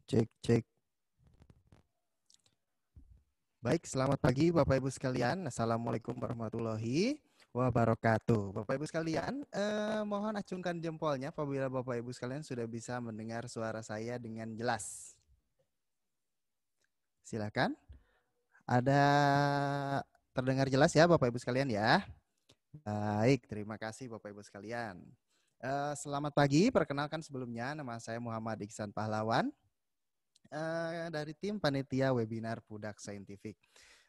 Cek, cek. Baik, selamat pagi Bapak Ibu sekalian. Assalamualaikum warahmatullahi wabarakatuh. Bapak Ibu sekalian, mohon acungkan jempolnya apabila Bapak Ibu sekalian sudah bisa mendengar suara saya dengan jelas. Silakan. Ada terdengar jelas ya Bapak Ibu sekalian ya? Baik, terima kasih Bapak Ibu sekalian. Selamat pagi, perkenalkan sebelumnya nama saya Muhammad Iksan Pahlawan dari tim panitia webinar Pudak Scientific.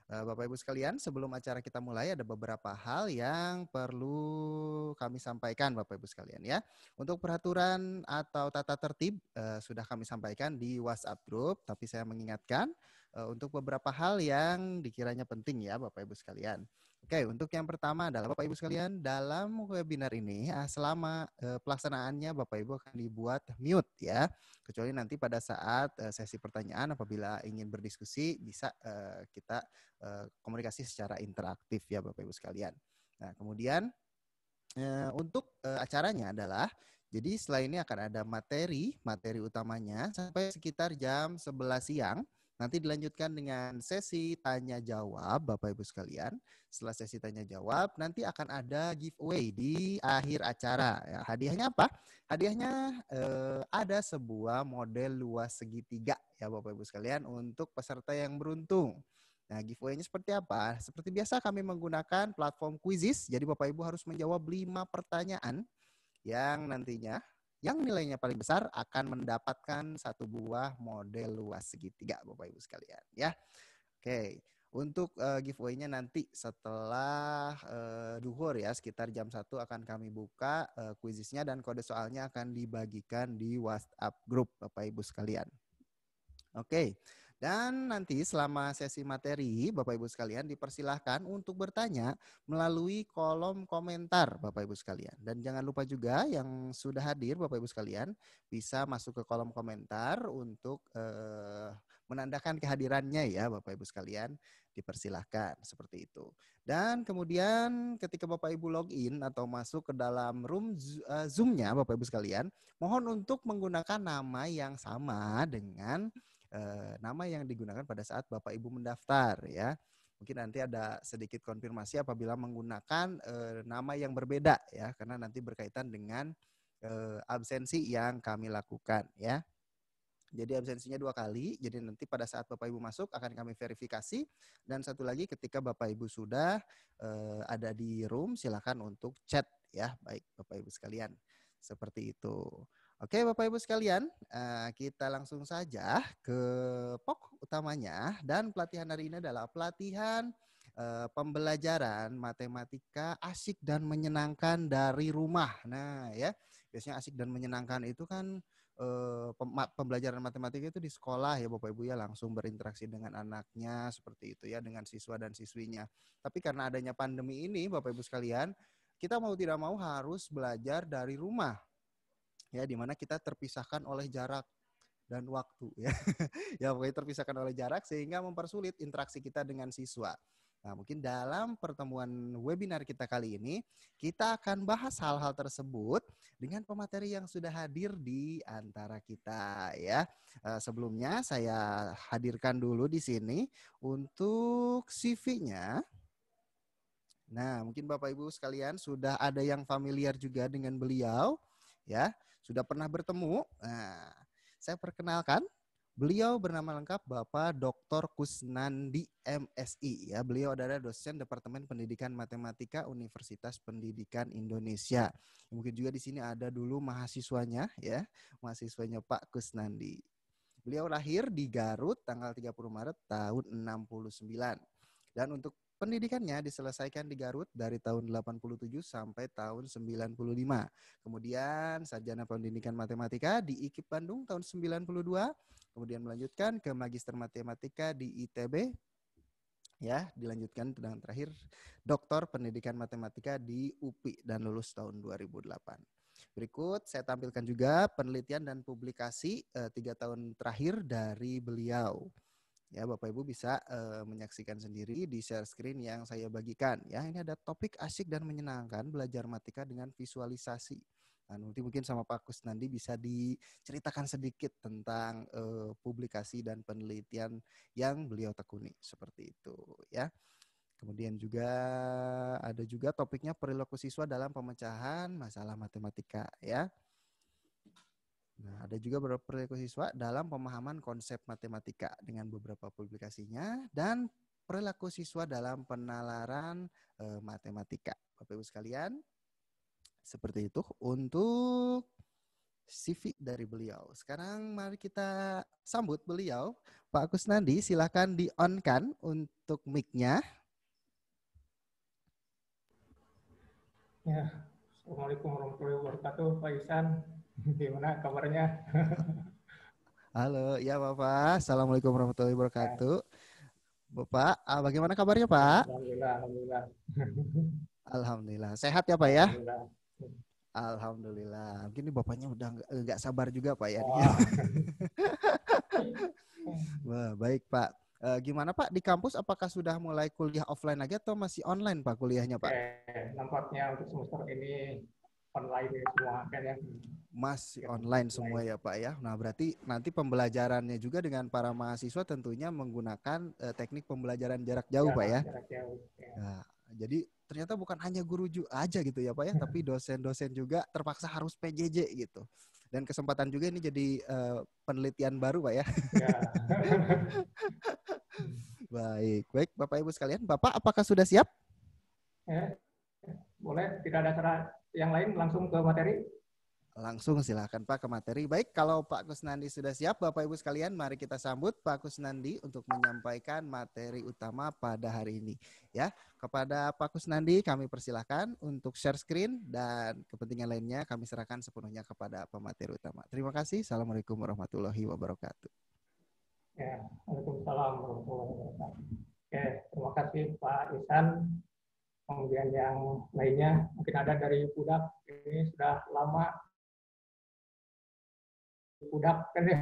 Bapak Ibu sekalian, sebelum acara kita mulai ada beberapa hal yang perlu kami sampaikan Bapak Ibu sekalian ya. Untuk peraturan atau tata tertib sudah kami sampaikan di WhatsApp group, tapi saya mengingatkan untuk beberapa hal yang dikiranya penting ya Bapak Ibu sekalian. Oke, untuk yang pertama adalah Bapak Ibu sekalian, dalam webinar ini selama pelaksanaannya Bapak Ibu akan dibuat mute ya. Kecuali nanti pada saat sesi pertanyaan apabila ingin berdiskusi bisa kita komunikasi secara interaktif ya Bapak Ibu sekalian. Nah, kemudian untuk acaranya adalah jadi setelah ini akan ada materi utamanya sampai sekitar jam 11 siang. Nanti dilanjutkan dengan sesi tanya jawab Bapak Ibu sekalian. Setelah sesi tanya jawab nanti akan ada giveaway di akhir acara. Ya, hadiahnya apa? Hadiahnya ada sebuah model luas segitiga ya Bapak Ibu sekalian untuk peserta yang beruntung. Nah, giveaway-nya seperti apa? Seperti biasa kami menggunakan platform Quizizz. Jadi Bapak Ibu harus menjawab 5 pertanyaan yang nantinya yang nilainya paling besar akan mendapatkan satu buah model luas segitiga Bapak Ibu sekalian ya. Oke. Untuk giveaway-nya nanti setelah duhur ya sekitar jam 1 akan kami buka Quizizz-nya dan kode soalnya akan dibagikan di WhatsApp grup Bapak Ibu sekalian. Oke, dan nanti selama sesi materi, Bapak Ibu sekalian dipersilahkan untuk bertanya melalui kolom komentar Bapak Ibu sekalian. Dan jangan lupa juga yang sudah hadir Bapak Ibu sekalian bisa masuk ke kolom komentar untuk menandakan kehadirannya ya Bapak Ibu sekalian. Dipersilahkan seperti itu. Dan kemudian ketika Bapak Ibu login atau masuk ke dalam room Zoom-nya Bapak Ibu sekalian, mohon untuk menggunakan nama yang sama dengan nama yang digunakan pada saat Bapak Ibu mendaftar ya. Mungkin nanti ada sedikit konfirmasi apabila menggunakan nama yang berbeda ya, karena nanti berkaitan dengan absensi yang kami lakukan ya. Jadi absensinya 2 kali, jadi nanti pada saat Bapak Ibu masuk akan kami verifikasi. Dan satu lagi ketika Bapak Ibu sudah ada di room silakan untuk chat ya, baik Bapak Ibu sekalian. Seperti itu. Oke Bapak Ibu sekalian, kita langsung saja ke pokok utamanya. Dan pelatihan hari ini adalah pelatihan pembelajaran matematika asik dan menyenangkan dari rumah. Nah ya, biasanya asik dan menyenangkan itu kan pembelajaran matematika itu di sekolah ya Bapak Ibu ya, langsung berinteraksi dengan anaknya seperti itu ya, dengan siswa dan siswinya. Tapi karena adanya pandemi ini Bapak Ibu sekalian, kita mau tidak mau harus belajar dari rumah ya, dimana kita terpisahkan oleh jarak dan waktu ya. Ya pokoknya terpisahkan oleh jarak sehingga mempersulit interaksi kita dengan siswa. Nah, mungkin dalam pertemuan webinar kita kali ini, kita akan bahas hal-hal tersebut dengan pemateri yang sudah hadir di antara kita ya. Sebelumnya saya hadirkan dulu di sini untuk CV-nya. Nah, mungkin Bapak Ibu sekalian sudah ada yang familiar juga dengan beliau ya, sudah pernah bertemu. Nah, saya perkenalkan, beliau bernama lengkap Bapak Dr. Kusnandi MSI ya. Beliau adalah dosen Departemen Pendidikan Matematika Universitas Pendidikan Indonesia. Mungkin juga di sini ada dulu mahasiswanya ya, mahasiswanya Pak Kusnandi. Beliau lahir di Garut tanggal 30 Maret tahun 69. Dan untuk pendidikannya diselesaikan di Garut dari tahun 87 sampai tahun 95. Kemudian sarjana pendidikan matematika di IKIP Bandung tahun 92. Kemudian melanjutkan ke magister matematika di ITB. Ya, dilanjutkan dan terakhir doktor pendidikan matematika di UPI dan lulus tahun 2008. Berikut saya tampilkan juga penelitian dan publikasi 3 tahun terakhir dari beliau. Ya, Bapak Ibu bisa menyaksikan sendiri di share screen yang saya bagikan. Ya, ini ada topik asik dan menyenangkan belajar matematika dengan visualisasi. Nah, nanti mungkin sama Pak Kusnandi bisa diceritakan sedikit tentang publikasi dan penelitian yang beliau tekuni seperti itu ya. Kemudian juga ada juga topiknya perilaku siswa dalam pemecahan masalah matematika ya. Nah, ada juga beberapa perilaku siswa dalam pemahaman konsep matematika dengan beberapa publikasinya dan perilaku siswa dalam penalaran matematika. Bapak Ibu sekalian, seperti itu untuk CV dari beliau. Sekarang mari kita sambut beliau. Pak Kusnandi, silakan di-on-kan untuk mic-nya. Ya, Assalamualaikum warahmatullahi wabarakatuh, Pak Ihsan. Gimana kabarnya? Halo, ya Bapak. Assalamualaikum warahmatullahi Ya, wabarakatuh. Bapak, bagaimana kabarnya ya, Pak? alhamdulillah, alhamdulillah. Alhamdulillah. Sehat ya Pak ya? Alhamdulillah. Alhamdulillah. Mungkin ini bapaknya udah nggak sabar juga Pak ya. Wah. Wah, baik Pak. Gimana Pak di kampus? Apakah sudah mulai kuliah offline lagi atau masih online Pak kuliahnya Pak? Oke, nampaknya untuk semester ini online ini semua kan ya. Masih Ya, online semua online. ya Pak ya. Nah berarti nanti pembelajarannya juga dengan para mahasiswa tentunya menggunakan teknik pembelajaran jarak jauh Ya, Pak ya. jarak jauh. Ya. Nah, jadi ternyata bukan hanya guru aja gitu ya Pak ya, tapi dosen-dosen juga terpaksa harus PJJ gitu. Dan kesempatan juga ini jadi penelitian baru Pak ya. Ya. Baik, baik Bapak Ibu sekalian. Bapak apakah sudah siap? Ya, boleh, tidak ada cara yang lain, langsung ke materi. Langsung silakan Pak ke materi. Baik, kalau Pak Kusnandi sudah siap, Bapak Ibu sekalian, mari kita sambut Pak Kusnandi untuk menyampaikan materi utama pada hari ini. Ya, kepada Pak Kusnandi kami persilahkan untuk share screen dan kepentingan lainnya kami serahkan sepenuhnya kepada pemateri utama. Terima kasih. Assalamualaikum warahmatullahi wabarakatuh. Ya, Waalaikumsalam warahmatullahi wabarakatuh. Oke, terima kasih Pak Ihsan. Kemudian yang lainnya mungkin ada dari Budak, ini sudah lama Budak kan ya.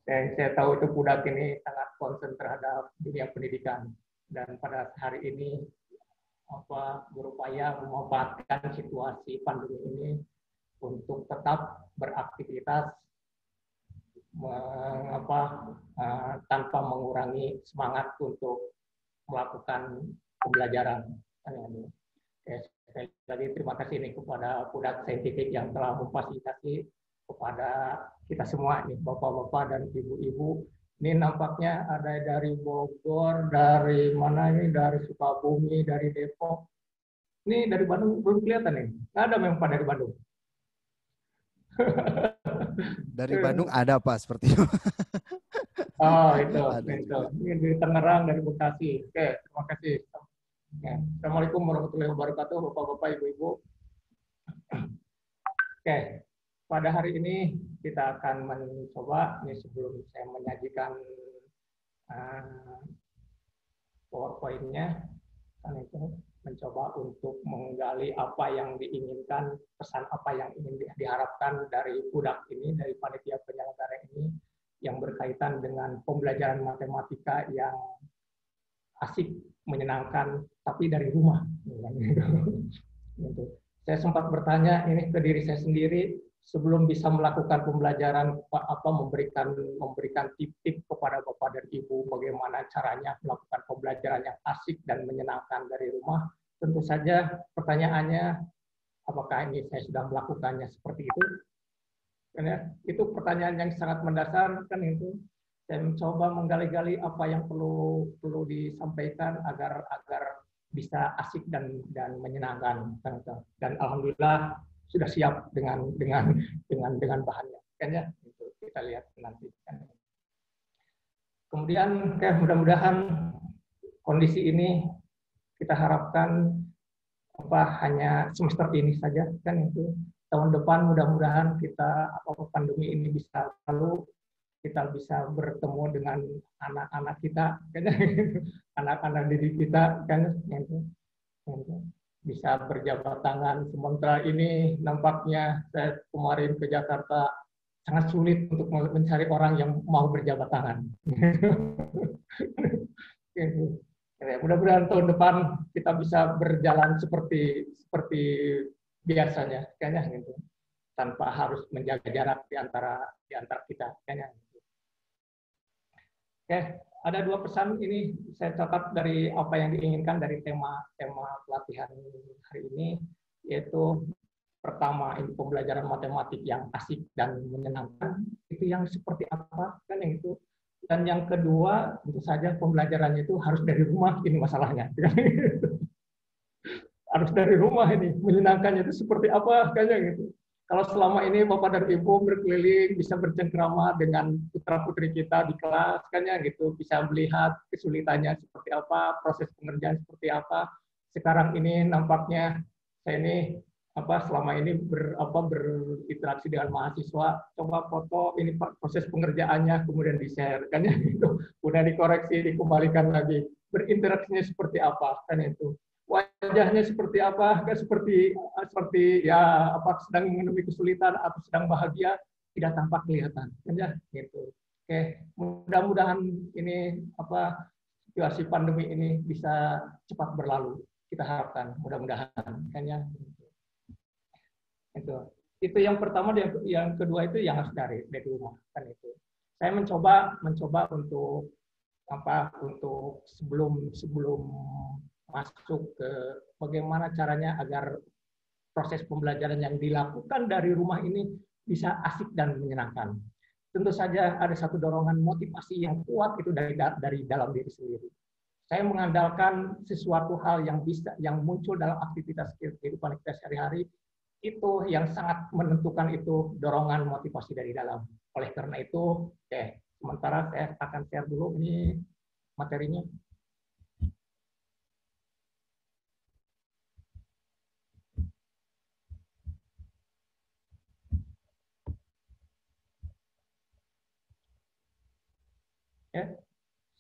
Saya tahu itu Budak ini sangat konsen terhadap dunia pendidikan dan pada hari ini berupaya memanfaatkan situasi pandemi ini untuk tetap beraktivitas tanpa mengurangi semangat untuk melakukan pembelajaran. Sekali lagi terima kasih nih kepada Budak Saintifik yang telah memfasilitasi kepada kita semua nih, bapak-bapak dan ibu-ibu. Ini nampaknya ada dari Bogor, dari mana ini, dari Sukabumi, dari Depok. Ini dari Bandung belum kelihatan nih. Nggak ada memang Pak dari Bandung. Dari Bandung ada Pak seperti itu. Oh itu. Ada. Ini dari Tangerang, dari Bekasi. Oke, terima kasih. Ya. Assalamualaikum warahmatullahi wabarakatuh, bapak-bapak, ibu-ibu. Oke, pada hari ini kita akan mencoba, ini sebelum saya menyajikan PowerPoint-nya, kan itu mencoba untuk menggali apa yang diinginkan, pesan apa yang ingin diharapkan dari Budak ini, dari panitia penyelenggara ini, yang berkaitan dengan pembelajaran matematika yang asik, menyenangkan, tapi dari rumah. Saya sempat bertanya ini ke diri saya sendiri sebelum bisa melakukan pembelajaran memberikan tip-tip kepada bapak dan ibu bagaimana caranya melakukan pembelajaran yang asik dan menyenangkan dari rumah. Tentu saja pertanyaannya apakah ini saya sudah melakukannya seperti itu? Karena itu pertanyaan yang sangat mendasar kan itu. Saya mencoba menggali-gali apa yang perlu disampaikan agar bisa asik dan menyenangkan. Dan alhamdulillah sudah siap dengan bahannya. Kan ya, itu kita lihat nanti. Kemudian mudah-mudahan kondisi ini kita harapkan hanya semester ini saja kan itu. Tahun depan mudah-mudahan pandemi ini bisa lalu, kita bisa bertemu dengan anak-anak kita, anak-anak didik kita, kan, bisa berjabat tangan. Sementara ini nampaknya saya kemarin ke Jakarta sangat sulit untuk mencari orang yang mau berjabat tangan. mudah-mudahan tahun depan kita bisa berjalan seperti biasanya, kayaknya gitu, tanpa harus menjaga jarak di antara kita, kayaknya. Oke, ada 2 pesan ini saya catat dari apa yang diinginkan dari tema pelatihan hari ini, yaitu pertama, ini pembelajaran matematik yang asik dan menyenangkan, itu yang seperti apa, kan yang itu. Dan yang kedua, tentu saja pembelajarannya itu harus dari rumah, ini masalahnya. Harus dari rumah ini, menyenangkannya itu seperti apa, kayaknya gitu. Kalau selama ini Bapak dan Ibu berkeliling, bisa bercengkrama dengan putra-putri kita di kelas, kayaknya gitu, bisa melihat kesulitannya seperti apa, proses pengerjaan seperti apa. Sekarang ini nampaknya saya ini selama ini berinteraksi dengan mahasiswa, coba foto ini Pak proses pengerjaannya, kemudian di-share, kan ya gitu, kemudian dikoreksi, dikembalikan lagi, berinteraksinya seperti apa, kan itu, wajahnya seperti apa, kan seperti ya sedang menemui kesulitan atau sedang bahagia, tidak tampak kelihatan, kan ya gitu. Oke, mudah-mudahan ini situasi pandemi ini bisa cepat berlalu, kita harapkan, mudah-mudahan, kan ya. Itu yang pertama. Yang kedua itu yang harus dari rumah, kan itu. Saya mencoba untuk sebelum masuk ke bagaimana caranya agar proses pembelajaran yang dilakukan dari rumah ini bisa asik dan menyenangkan. Tentu saja ada satu dorongan motivasi yang kuat itu dari dalam diri sendiri. Saya mengandalkan sesuatu hal yang muncul dalam aktivitas kehidupan kita sehari-hari, itu yang sangat menentukan itu dorongan motivasi dari dalam. Oleh karena itu, sementara saya akan share dulu ini materinya.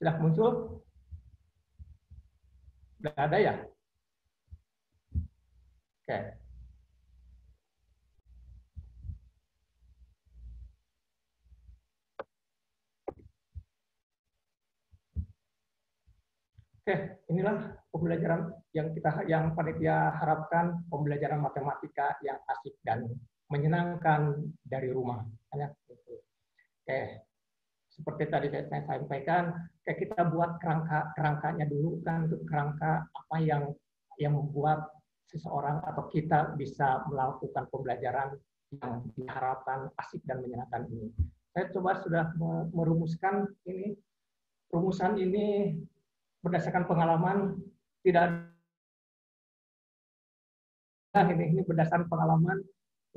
Sudah muncul? Sudah ada ya? Oke. Oke, inilah pembelajaran yang panitia harapkan, pembelajaran matematika yang asik dan menyenangkan dari rumah. Oke, seperti tadi saya sampaikan, kita buat kerangkanya dulu, kan, untuk kerangka apa yang membuat seseorang atau kita bisa melakukan pembelajaran yang diharapkan asik dan menyenangkan ini. Saya coba sudah merumuskan ini. Rumusan ini berdasarkan pengalaman, tidak ini berdasarkan pengalaman,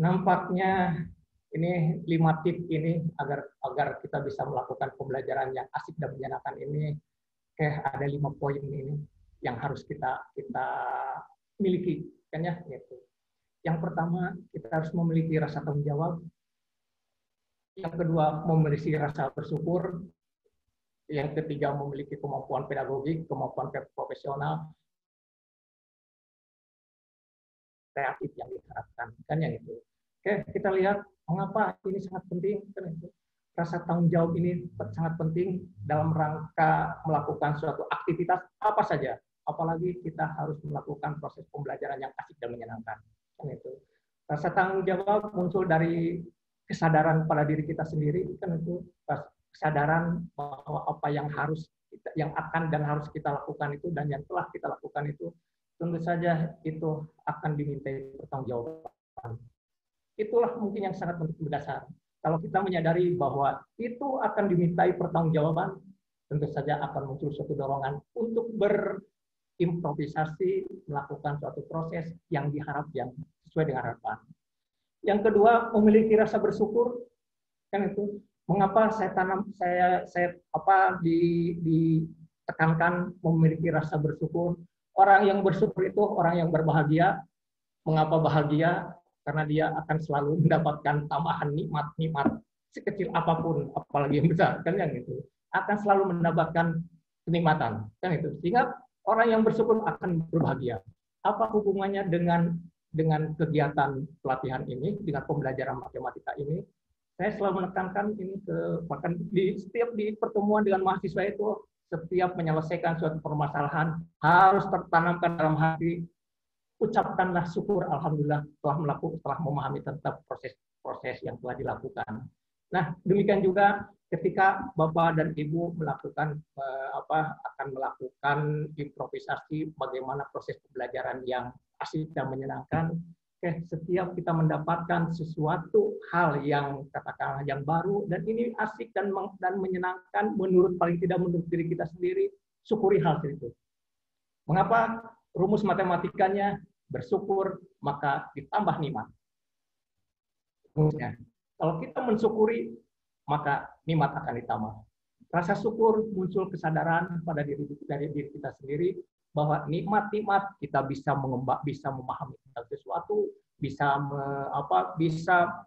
nampaknya ini 5 tip ini agar kita bisa melakukan pembelajaran yang asik dan menyenangkan ini. Ada 5 poin ini yang harus kita miliki, kan ya gitu. Yang pertama, kita harus memiliki rasa tanggung jawab. Yang kedua, memiliki rasa bersyukur. Yang ketiga, memiliki kemampuan pedagogik, kemampuan profesional, kreatif yang diharapkan, kan yang itu. Oke, kita lihat mengapa ini sangat penting, kan itu. Rasa tanggung jawab ini sangat penting dalam rangka melakukan suatu aktivitas apa saja, apalagi kita harus melakukan proses pembelajaran yang asik dan menyenangkan, kan itu. Rasa tanggung jawab muncul dari kesadaran pada diri kita sendiri, kan itu. Kesadaran bahwa apa yang akan dan harus kita lakukan itu dan yang telah kita lakukan itu tentu saja itu akan dimintai pertanggungjawaban. Itulah mungkin yang sangat mendasar. Kalau kita menyadari bahwa itu akan dimintai pertanggungjawaban, tentu saja akan muncul suatu dorongan untuk berimprovisasi, melakukan suatu proses yang diharapkan sesuai dengan harapan. Yang kedua, memiliki rasa bersyukur, kan itu. Mengapa ditekankan memiliki rasa bersyukur? Orang yang bersyukur itu orang yang berbahagia. Mengapa bahagia? Karena dia akan selalu mendapatkan tambahan nikmat sekecil apapun, apalagi yang besar, kan yang itu. Akan selalu mendapatkan kenikmatan, kan itu. Sehingga orang yang bersyukur akan berbahagia. Apa hubungannya dengan kegiatan pelatihan ini, dengan pembelajaran matematika ini? Saya selalu menekankan ini bahkan di pertemuan dengan mahasiswa itu setiap menyelesaikan suatu permasalahan harus tertanamkan dalam hati, ucapkanlah syukur alhamdulillah telah memahami tentang proses yang telah dilakukan. Nah, demikian juga ketika Bapak dan Ibu melakukan akan melakukan improvisasi bagaimana proses pembelajaran yang asik dan menyenangkan, setiap kita mendapatkan sesuatu hal yang katakanlah yang baru dan ini asik dan menyenangkan paling tidak menurut diri kita sendiri, syukuri hal itu. Mengapa? Rumus matematikanya bersyukur maka ditambah nikmat. Rumusnya. Kalau kita mensyukuri maka nikmat akan ditambah. Rasa syukur muncul kesadaran pada diri kita sendiri bahwa nikmat-nikmat kita bisa memahami tentang sesuatu, bisa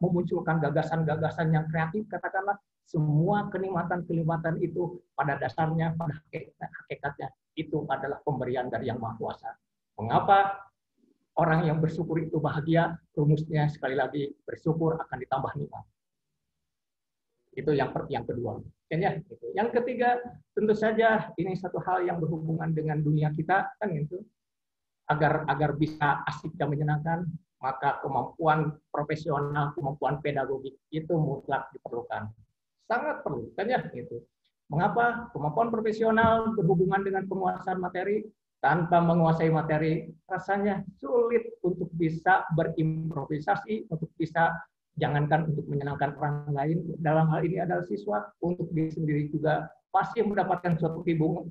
memunculkan gagasan-gagasan yang kreatif, katakanlah semua kenikmatan-kenikmatan itu pada dasarnya, pada hakikatnya itu adalah pemberian dari Yang Maha Kuasa. Mengapa orang yang bersyukur itu bahagia? Rumusnya sekali lagi bersyukur akan ditambah nikmat. Itu yang kedua. Ya, gitu. Yang ketiga, tentu saja ini satu hal yang berhubungan dengan dunia kita, kan itu. Agar bisa asik dan menyenangkan, maka kemampuan profesional, kemampuan pedagogik itu mutlak diperlukan. Sangat perlu, kan ya, gitu. Mengapa? Kemampuan profesional berhubungan dengan penguasaan materi. Tanpa menguasai materi, rasanya sulit untuk bisa berimprovisasi, untuk bisa jangankan untuk menyenangkan orang lain, dalam hal ini adalah siswa, untuk diri sendiri juga pasti mendapatkan suatu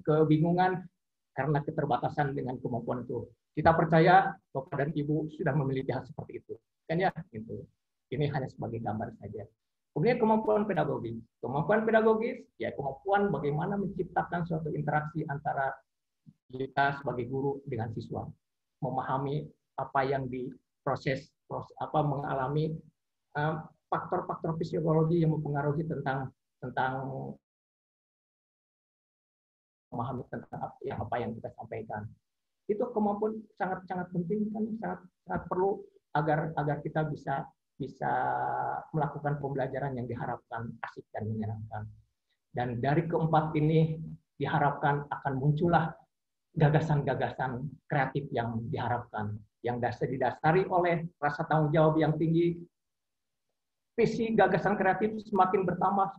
kebingungan karena keterbatasan dengan kemampuan itu. Kita percaya Bapak dan Ibu sudah memiliki hal seperti itu. Kan ya? Gitu. Ini hanya sebagai gambar saja. Kemudian kemampuan pedagogis. Kemampuan pedagogis, ya kemampuan bagaimana menciptakan suatu interaksi antara kita sebagai guru dengan siswa. Memahami apa yang mengalami faktor-faktor fisiologi yang mempengaruhi tentang memahami tentang apa yang kita sampaikan. Itu kemampuan sangat penting, kan sangat perlu agar kita bisa melakukan pembelajaran yang diharapkan asik dan menyenangkan. Dan dari keempat ini diharapkan akan muncullah gagasan-gagasan kreatif yang diharapkan, yang didasari oleh rasa tanggung jawab yang tinggi. Visi gagasan kreatif semakin bertambah,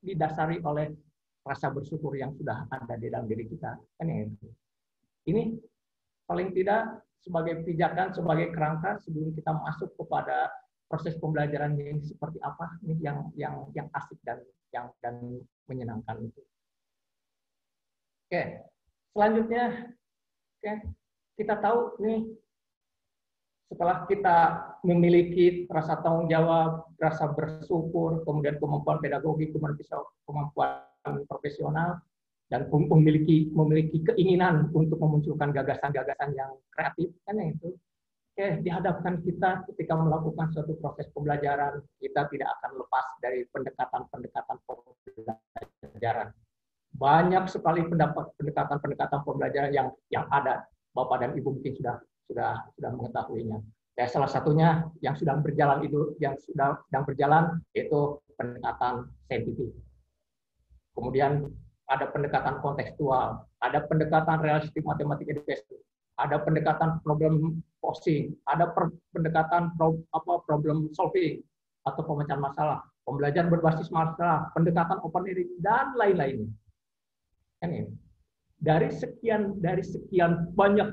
didasari oleh rasa bersyukur yang sudah ada di dalam diri kita. Ini paling tidak sebagai pijakan, sebagai kerangka sebelum kita masuk kepada proses pembelajaran yang seperti apa, ini yang asik dan menyenangkan itu. Oke, selanjutnya, kita tahu nih setelah kita memiliki rasa tanggung jawab, rasa bersyukur, kemudian kemampuan pedagogi, kemampuan profesional, dan memiliki keinginan untuk memunculkan gagasan-gagasan yang kreatif, kan itu. Dihadapkan kita ketika melakukan suatu proses pembelajaran, kita tidak akan lepas dari pendekatan pembelajaran. Banyak sekali pendekatan pembelajaran yang ada. Bapak dan Ibu mungkin sudah mengetahuinya. Ya, salah satunya yang sedang berjalan yaitu pendekatan saintifik. Kemudian ada pendekatan kontekstual, ada pendekatan realistik matematik education, ada pendekatan problem posing, ada pendekatan problem solving atau pemecahan masalah, pembelajaran berbasis masalah, pendekatan open learning dan lain-lainnya. Dari sekian banyak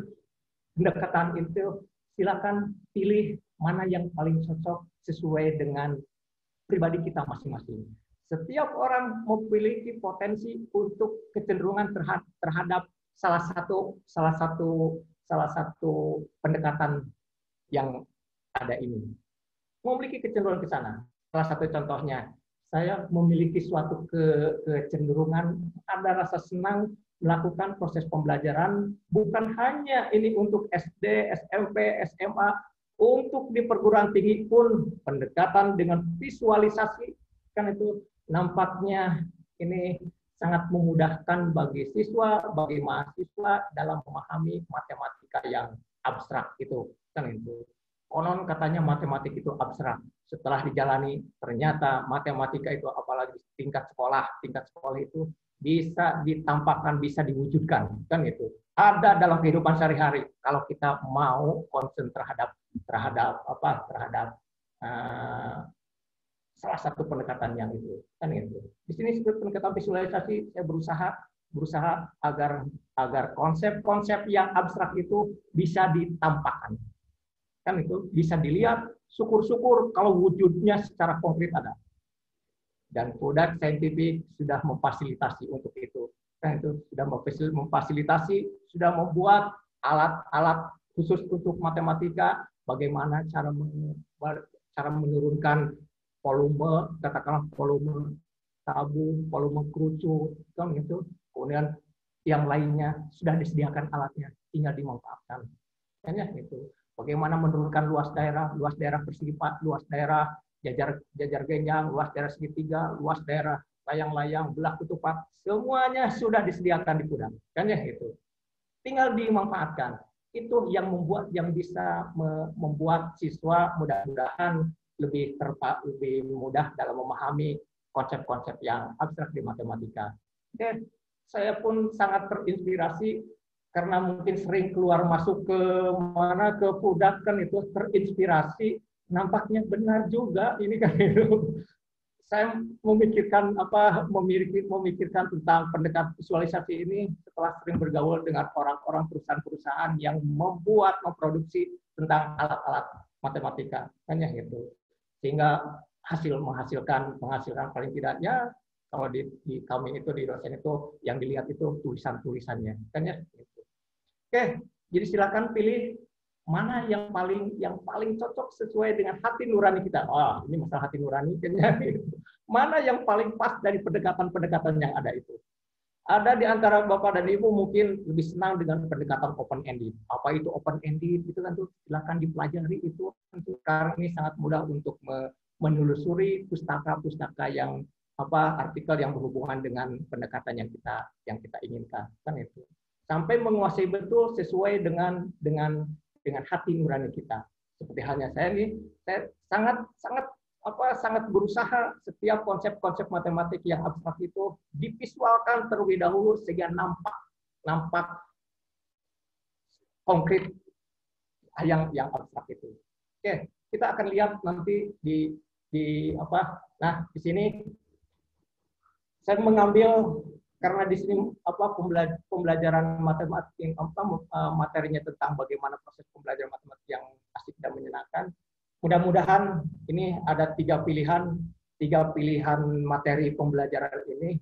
pendekatan itu, silakan pilih mana yang paling cocok sesuai dengan pribadi kita masing-masing. Setiap orang memiliki potensi untuk kecenderungan terhadap salah satu pendekatan yang ada ini. Memiliki kecenderungan ke sana. Salah satu contohnya, saya memiliki suatu kecenderungan, ada rasa senang melakukan proses pembelajaran, bukan hanya ini untuk SD, SMP, SMA, untuk di perguruan tinggi pun pendekatan dengan visualisasi, kan itu nampaknya ini sangat memudahkan bagi siswa, bagi mahasiswa dalam memahami matematika yang abstrak itu, kan itu. Konon katanya matematik itu abstrak. Setelah dijalani, ternyata matematika itu apalagi tingkat sekolah itu bisa ditampakkan, bisa diwujudkan, kan itu. Ada dalam kehidupan sehari-hari kalau kita mau konsen terhadap salah satu pendekatan yang itu, kan itu. Di sini seperti pendekatan visualisasi, saya berusaha agar konsep-konsep yang abstrak itu bisa ditampakkan, kan itu, bisa dilihat. Syukur-syukur kalau wujudnya secara konkret ada. Dan produk saintifik sudah memfasilitasi untuk itu. Kan itu sudah memfasilitasi, sudah membuat alat-alat khusus untuk matematika, bagaimana cara menurunkan volume, katakanlah volume tabung, volume kerucut, kan itu. Kemudian yang lainnya sudah disediakan alatnya, tinggal dimanfaatkan. Hanya itu. Bagaimana menurunkan luas daerah persegi, luas daerah jajar genjang, luas daerah segitiga, luas daerah layang-layang, belah ketupat, semuanya sudah disediakan di gudang. Kan ya itu. Tinggal dimanfaatkan. Itu yang bisa membuat siswa mudah-mudahan lebih mudah dalam memahami konsep-konsep yang abstrak di matematika. Oke, saya pun sangat terinspirasi karena mungkin sering keluar masuk ke produk, kan itu terinspirasi. Nampaknya benar juga ini, kan itu. Saya memikirkan tentang pendekatan visualisasi ini setelah sering bergaul dengan orang-orang perusahaan-perusahaan yang memproduksi tentang alat-alat matematika, hanya itu. Sehingga menghasilkan paling tidaknya kalau di kami itu, di dosen itu, yang dilihat itu tulisan-tulisannya, kan ya. Oke, jadi silakan pilih mana yang paling cocok sesuai dengan hati nurani kita. Oh, ini masalah hati nurani, kayaknya. Mana yang paling pas dari pendekatan-pendekatan yang ada itu. Ada di antara Bapak dan Ibu mungkin lebih senang dengan pendekatan open ended. Apa itu open ended? Itu kan tuh silakan dipelajari itu. Karena ini sangat mudah untuk menelusuri pustaka-pustaka yang artikel yang berhubungan dengan pendekatan yang kita inginkan, kan itu. Sampai menguasai betul sesuai dengan hati nurani kita. Seperti halnya saya nih, saya sangat berusaha setiap konsep-konsep matematik yang abstrak itu divisualkan terlebih dahulu sehingga nampak konkret yang abstrak itu. Oke, kita akan lihat nanti Nah, di sini saya mengambil, karena di sini pembelajaran matematik, materinya tentang bagaimana proses pembelajaran matematik yang asik dan menyenangkan. Mudah-mudahan ini ada tiga pilihan materi pembelajaran ini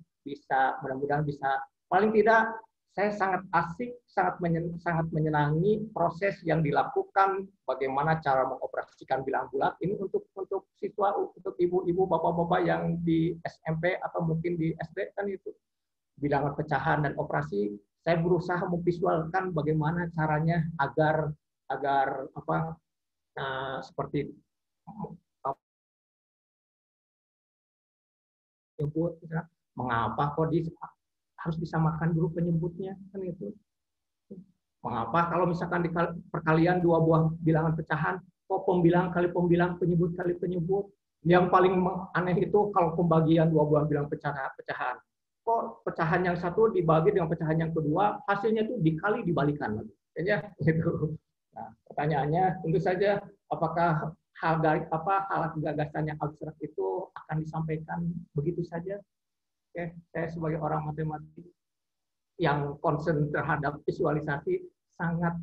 mudah-mudahan bisa, paling tidak saya sangat asik, sangat menyenangi proses yang dilakukan, bagaimana cara mengoperasikan bilangan bulat ini untuk siswa, untuk ibu-ibu, bapak-bapak yang di SMP atau mungkin di SD, kan itu bilangan pecahan dan operasi. Saya berusaha memvisualkan bagaimana caranya agar seperti penyebut, mengapa kok harus disamakan dulu penyebutnya, kan itu. Mengapa kalau misalkan di perkalian dua buah bilangan pecahan, kok pembilang kali pembilang, penyebut kali penyebut. Yang paling aneh itu kalau pembagian dua buah bilangan pecahan. Kok pecahan yang satu dibagi dengan pecahan yang kedua, hasilnya itu dikali dibalikan lagi. Ya, gitu. Nah, pertanyaannya tentu saja, apakah alat gagasan yang abstrak itu akan disampaikan begitu saja? Oke, saya sebagai orang matematik yang concern terhadap visualisasi sangat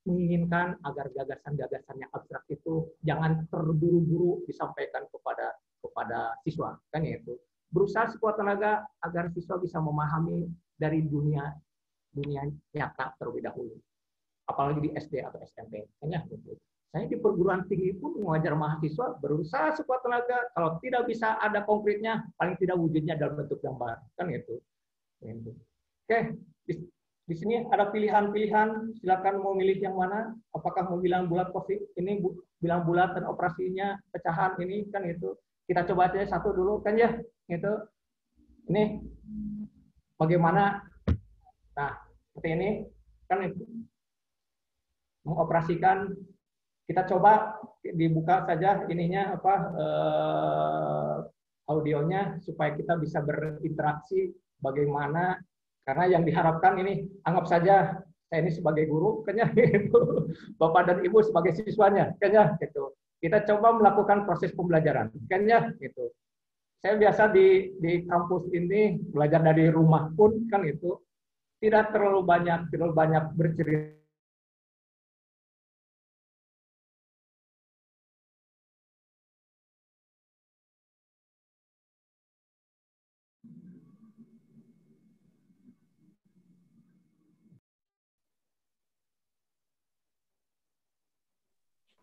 menginginkan agar gagasan-gagasan yang abstrak itu jangan terburu-buru disampaikan kepada siswa, kan ya itu. Berusaha sekuat tenaga agar siswa bisa memahami dari dunia nyata terlebih dahulu, apalagi di SD atau SMP, kan ya gitu. Saya di perguruan tinggi pun mengajar mahasiswa berusaha sekuat tenaga, kalau tidak bisa ada konkretnya, paling tidak wujudnya dalam bentuk gambar, kan itu. Oke, di sini ada pilihan-pilihan, silakan mau milih yang mana, apakah mau bilang bulat ini bilang bulat dan operasinya pecahan ini, kan itu. Kita coba aja satu dulu, kan ya, gitu. Ini bagaimana, nah seperti ini, kan itu. Mengoperasikan, kita coba dibuka saja ininya audionya supaya kita bisa berinteraksi bagaimana, karena yang diharapkan ini anggap saja saya ini sebagai guru kayaknya gitu. Bapak dan Ibu sebagai siswanya kayaknya gitu. Kita coba melakukan proses pembelajaran kayaknya gitu. Saya biasa di kampus ini belajar dari rumah pun kan itu tidak terlalu banyak bercerita.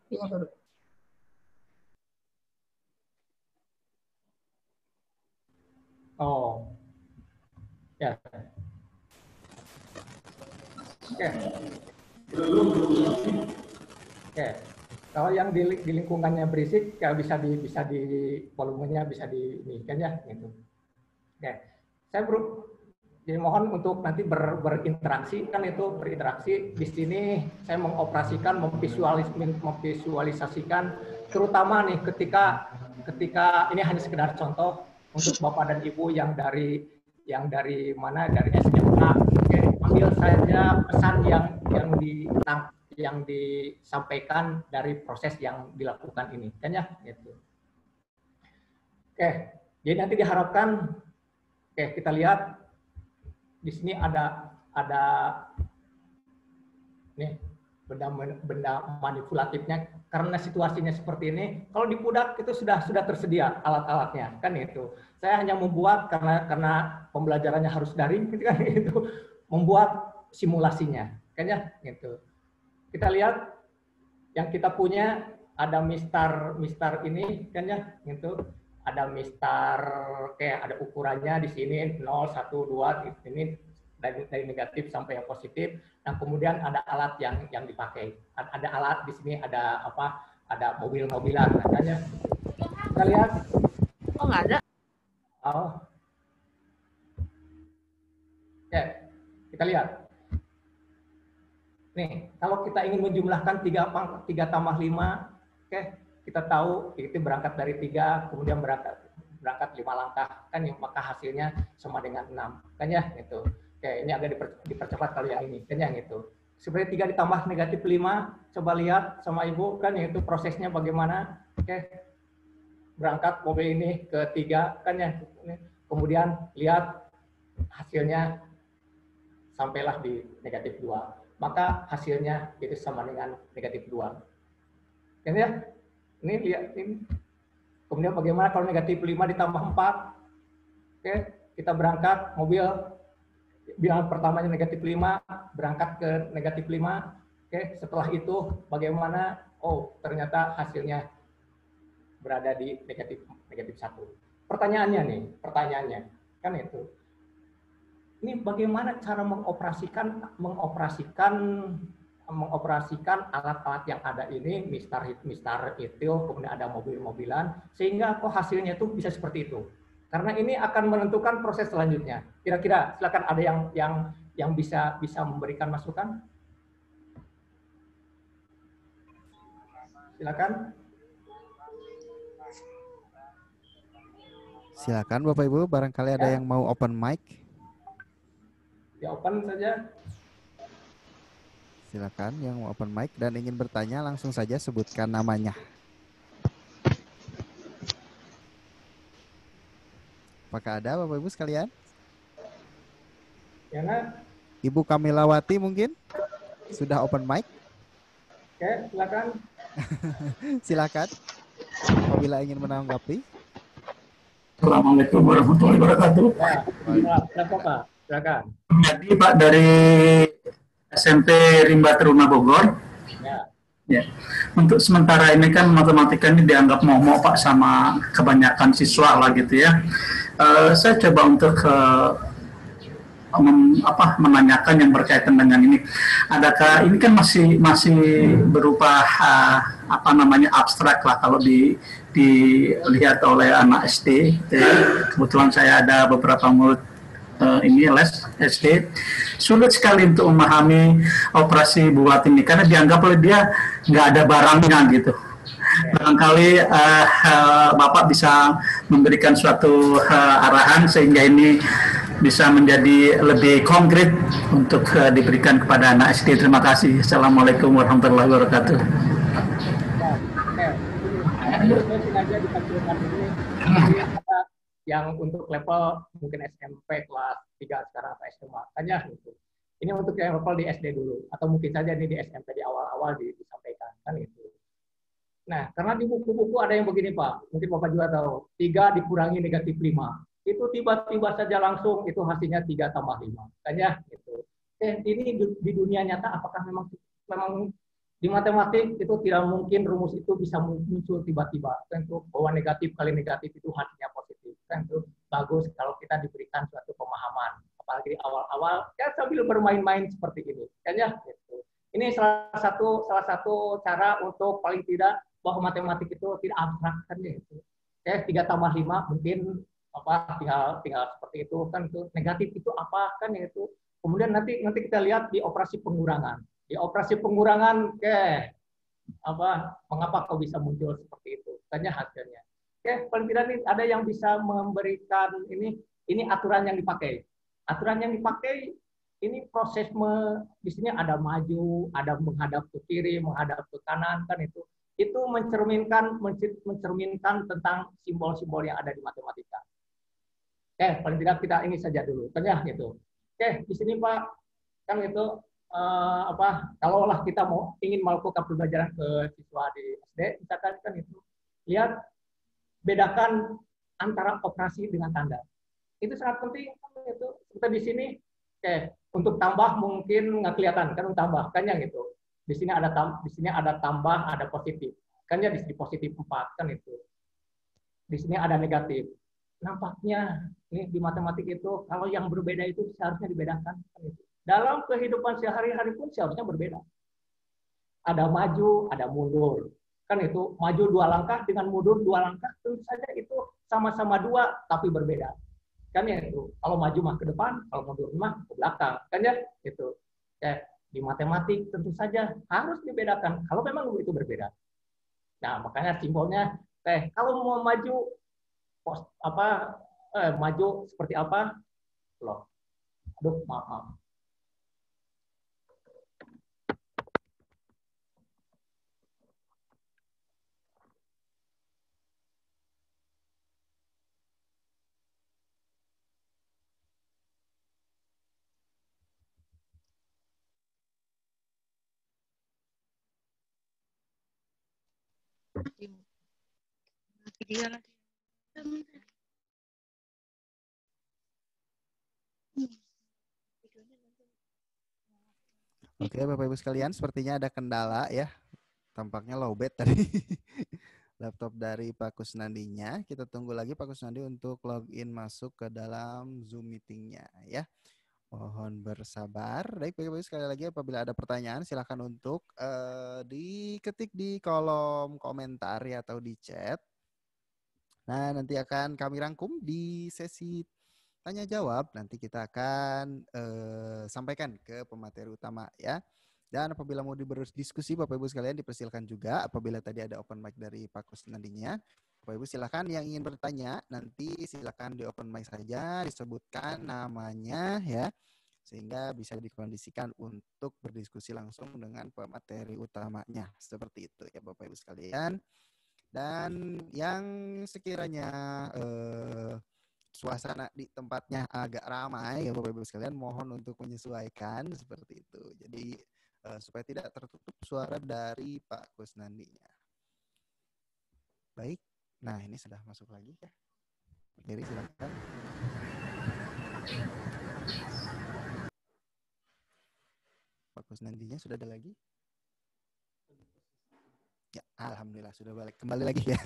Iya, Guru. Oh, ya. Oke. Oke. Kalau yang di lingkungannya berisik, ya bisa di volumenya bisa di ini kan ya gitu. Oke. Saya jadi mohon untuk nanti berinteraksi kan itu berinteraksi di sini saya mengoperasikan memvisualisasikan terutama nih ketika ini hanya sekedar contoh untuk Bapak dan Ibu yang dari mana dari SMA. Oke, ambil saja pesan yang disampaikan dari proses yang dilakukan ini kan ya gitu. Oke, jadi nanti diharapkan kita lihat di sini ada nih benda manipulatifnya karena situasinya seperti ini. Kalau di Pudak itu sudah tersedia alat-alatnya kan itu. Saya hanya membuat karena pembelajarannya harus daring gitu kan itu, membuat simulasinya kan ya gitu. Kita lihat yang kita punya ada mistar ini kan ya gitu. Ada mistar kayak ada ukurannya di sini 0, 1, 2 ini dari negatif sampai yang positif. Dan kemudian ada alat yang dipakai. Ada alat di sini ada apa? Ada mobil-mobilan katanya. Kita lihat. Oh, nggak ada. Oh. Oke, kita lihat. Nih, kalau kita ingin menjumlahkan 3 tambah 5, oke, kita tahu itu berangkat dari 3, kemudian berangkat 5 langkah, kan maka hasilnya sama dengan 6, kan ya gitu. Oke, ini agak dipercepat kalau yang ini, kan yang itu. Seperti 3 ditambah negatif 5, coba lihat sama Ibu, kan itu prosesnya bagaimana. Oke, berangkat mobil ini ke 3, kan ya. Kemudian lihat hasilnya sampailah di negatif 2. Maka hasilnya itu sama dengan negatif 2. Kan ya? Ini lihat ini. Kemudian bagaimana kalau negatif 5 ditambah 4? Oke, kita berangkat mobil bilangan pertamanya negatif 5, berangkat ke negatif 5. Oke, setelah itu bagaimana? Oh, ternyata hasilnya berada di negatif 1. Pertanyaannya kan itu. Ini bagaimana cara mengoperasikan alat-alat yang ada ini, mistar itu, kemudian ada mobil-mobilan, sehingga kok hasilnya itu bisa seperti itu. Karena ini akan menentukan proses selanjutnya. Kira-kira silakan ada yang bisa memberikan masukan. Silakan. Silakan Bapak Ibu, barangkali ada yang mau open mic. Ya, open saja. Silakan yang mau open mic dan ingin bertanya langsung saja sebutkan namanya. Apakah ada Bapak Ibu sekalian? Ya, nah. Ibu Kamilawati mungkin sudah open mic? Oke, silakan. Silakan apabila ingin menanggapi. Assalamualaikum warahmatullahi wabarakatuh. Ya, Pak. Silakan. Jadi Pak dari SMP Rimba Teruna Bogor. Ya. Ya. Untuk sementara ini kan matematika ini dianggap momok Pak sama kebanyakan siswa lah gitu ya. Saya coba untuk menanyakan yang berkaitan dengan ini. Adakah ini kan masih berupa abstrak lah kalau dilihat oleh anak SD. Kebetulan saya ada beberapa murid ini les SD, sulit sekali untuk memahami operasi buat ini karena dianggap oleh dia nggak ada barangnya gitu. barangkali Bapak bisa memberikan suatu arahan sehingga ini bisa menjadi lebih konkret untuk diberikan kepada anak SD. Terima kasih. Assalamualaikum warahmatullahi wabarakatuh. Saya sengaja ditampilkan ini ada yang untuk level mungkin SMP kelas 3 sekarang atau SMA. Tanya gitu. Ini untuk yang level di SD dulu atau mungkin saja ini di SMP di awal-awal disampaikan kan itu. Nah, karena di buku-buku ada yang begini Pak, mungkin Bapak juga tahu, 3 dikurangi negatif 5. Itu tiba-tiba saja langsung itu hasilnya 3 tambah 5. Tanya gitu. Ini di dunia nyata apakah memang di matematik itu tidak mungkin rumus itu bisa muncul tiba-tiba. Tentu bahwa negatif kali negatif itu hasilnya positif. Tentu bagus kalau kita diberikan suatu pemahaman. Apalagi di awal-awal ya sambil bermain-main seperti ini. Kayaknya gitu. Ini salah satu cara untuk paling tidak bahwa matematik itu tidak abstrak kan gitu. 3 tambah 5 mungkin tinggal seperti itu kan itu negatif itu apa kan itu. Kemudian nanti kita lihat di operasi pengurangan. Di operasi pengurangan mengapa kau bisa muncul seperti itu? Tanya hasilnya. Paling tidak nih ada yang bisa memberikan ini aturan yang dipakai. Aturan yang dipakai ini proses di sini ada maju, ada menghadap ke kiri, menghadap ke kanan kan itu. Itu mencerminkan tentang simbol-simbol yang ada di matematika. Paling tidak kita ini saja dulu. Tanya gitu. Di sini Pak, kan itu kalaulah kita ingin melakukan pembelajaran ke siswa di SD, misalkan kan itu, lihat bedakan antara operasi dengan tanda. Itu sangat penting kan itu. Seperti di sini, untuk tambah mungkin nggak kelihatan kan tambah, kan yang itu. Di sini ada tambah, ada positif. Kan ya di sini positif 4 kan itu. Di sini ada negatif. Nampaknya ini di matematik itu kalau yang berbeda itu seharusnya dibedakan. Dalam kehidupan sehari-hari pun seharusnya berbeda. Ada maju, ada mundur. Kan itu maju 2 langkah dengan mundur 2 langkah tentu saja itu sama-sama 2 tapi berbeda. Kan ya itu. Kalau maju mah ke depan, kalau mundur mah ke belakang. Kan ya itu. Di matematik tentu saja harus dibedakan kalau memang itu berbeda. Nah, makanya simbolnya kalau mau maju maju seperti apa? Loh. Aduh, maaf. Oke, Bapak Ibu sekalian, sepertinya ada kendala ya. Tampaknya lowbat tadi laptop dari Pak Kusnandinya. Kita tunggu lagi Pak Kusnandi untuk login masuk ke dalam Zoom meetingnya ya. Mohon bersabar. Baik, Bapak Ibu sekali lagi apabila ada pertanyaan silahkan untuk diketik di kolom komentar ya atau di chat. Nah, nanti akan kami rangkum di sesi tanya jawab. Nanti kita akan sampaikan ke pemateri utama ya. Dan apabila mau berdiskusi Bapak Ibu sekalian dipersilakan juga. Apabila tadi ada open mic dari Pak Kusnandinya, Bapak Ibu silakan yang ingin bertanya nanti silakan di open mic saja, disebutkan namanya ya, sehingga bisa dikondisikan untuk berdiskusi langsung dengan pemateri utamanya. Seperti itu ya Bapak Ibu sekalian. Dan yang sekiranya suasana di tempatnya agak ramai ya Bapak Ibu sekalian, mohon untuk menyesuaikan seperti itu. Jadi supaya tidak tertutup suara dari Pak Kusnandinya. Baik, nah ini sudah masuk lagi ya. Jadi silakan. Pak Kusnandinya sudah ada lagi? Ya, alhamdulillah sudah balik kembali lagi ya.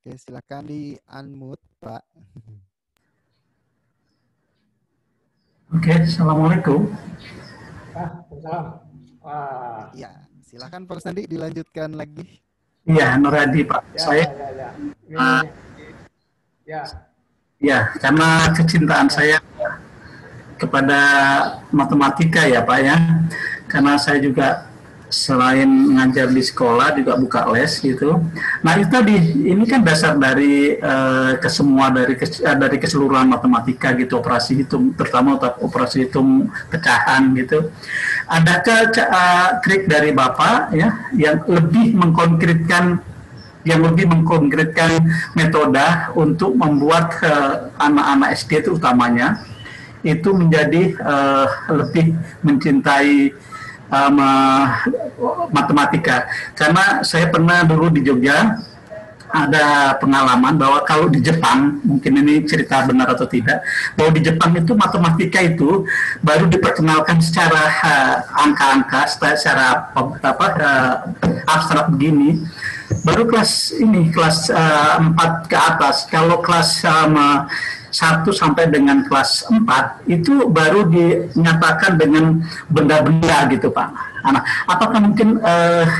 Oke, silakan di unmute Pak. Oke, assalamualaikum. Waalaikumsalam. Ya, silakan Pak Kusnandi dilanjutkan lagi. Iya, Nuradi Pak. Saya. Ya, karena kecintaan saya kepada matematika ya Pak ya. Karena saya juga selain ngajar di sekolah juga buka les gitu. Nah itu tadi ini kan dasar dari kesemua dari keseluruhan matematika gitu, operasi hitung, terutama operasi hitung pecahan gitu. Adakah trik dari Bapak ya yang lebih mengkonkretkan metode untuk membuat anak-anak SD itu utamanya itu menjadi lebih mencintai matematika. Karena saya pernah dulu di Jogja ada pengalaman bahwa kalau di Jepang, mungkin ini cerita benar atau tidak, bahwa di Jepang itu matematika itu baru diperkenalkan secara angka-angka, secara abstrak begini, baru kelas 4 ke atas. Kalau kelas 1 sampai dengan kelas 4 itu baru dinyatakan dengan benda-benda gitu Pak. Nah, apakah mungkin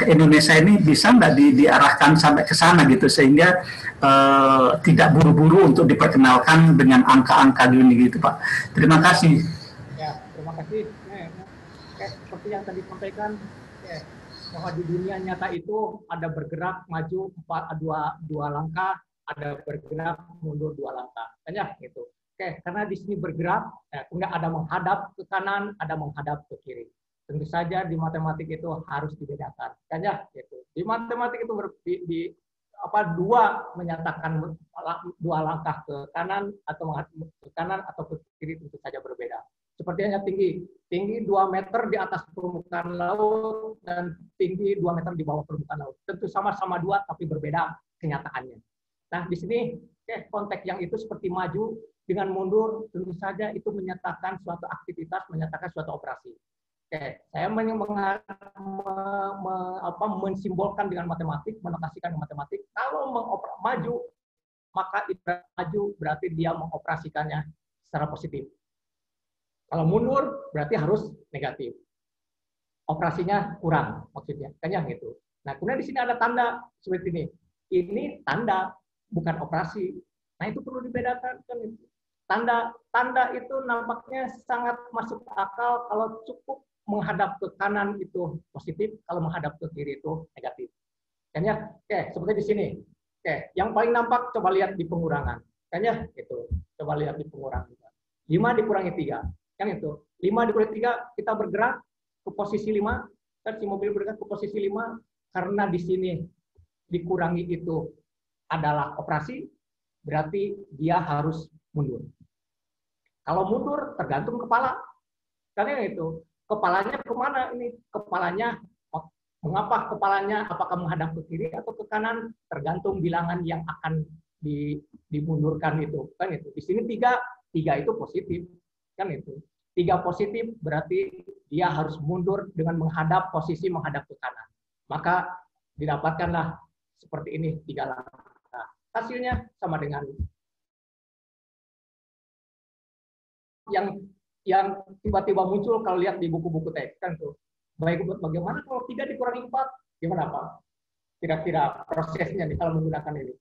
Indonesia ini bisa nggak diarahkan sampai ke sana gitu sehingga tidak buru-buru untuk diperkenalkan dengan angka-angka gini gitu Pak. Terima kasih. Ya, terima kasih. Seperti yang tadi disampaikan, bahwa di dunia nyata itu ada bergerak maju dua langkah, ada bergerak mundur 2 langkah, kan ya gitu. Karena di sini bergerak, kemudian ada menghadap ke kanan, ada menghadap ke kiri. Tentu saja di matematik itu harus dibedakan, kan ya gitu. Di matematik itu dua menyatakan 2 langkah ke kanan atau ke kiri tentu saja berbeda. Seperti hanya tinggi 2 meter di atas permukaan laut dan tinggi 2 meter di bawah permukaan laut. Tentu sama-sama 2 tapi berbeda kenyataannya. Nah, di sini konteks yang itu seperti maju dengan mundur, tentu saja itu menyatakan suatu aktivitas, menyatakan suatu operasi. Saya mensimbolkan dengan matematik, menotasikan dengan matematik. Kalau maju, maka maju berarti dia mengoperasikannya secara positif. Kalau mundur berarti harus negatif. Operasinya kurang maksudnya, kan ya gitu. Nah, kemudian di sini ada tanda seperti ini. Ini tanda bukan operasi. Nah, itu perlu dibedakan kan itu. Tanda itu nampaknya sangat masuk akal kalau cukup menghadap ke kanan itu positif, kalau menghadap ke kiri itu negatif. Kan ya? Seperti di sini. Yang paling nampak coba lihat di pengurangan. Kan ya? Gitu. Coba lihat di pengurangan. 5 dikurangi 3. Kan itu. 5 dikurangi 3 kita bergerak ke posisi 5. Kan si mobil bergerak ke posisi 5 karena di sini dikurangi itu adalah operasi, berarti dia harus mundur. Kalau mundur tergantung kepala. Karena itu, kepalanya kemana ini? Kepalanya, mengapa kepalanya apakah menghadap ke kiri atau ke kanan? Tergantung bilangan yang akan dimundurkan itu. Kan itu. Di sini 3 itu positif. Kan itu. 3 positif berarti dia harus mundur dengan posisi menghadap ke kanan. Maka didapatkanlah seperti ini 3 langkah. Hasilnya sama dengan yang tiba-tiba muncul kalau lihat di buku-buku teks kan tuh. Bagaimana kalau 3 dikurangi 4? Gimana Pak? Kira-kira prosesnya nih kalau menggunakan ini.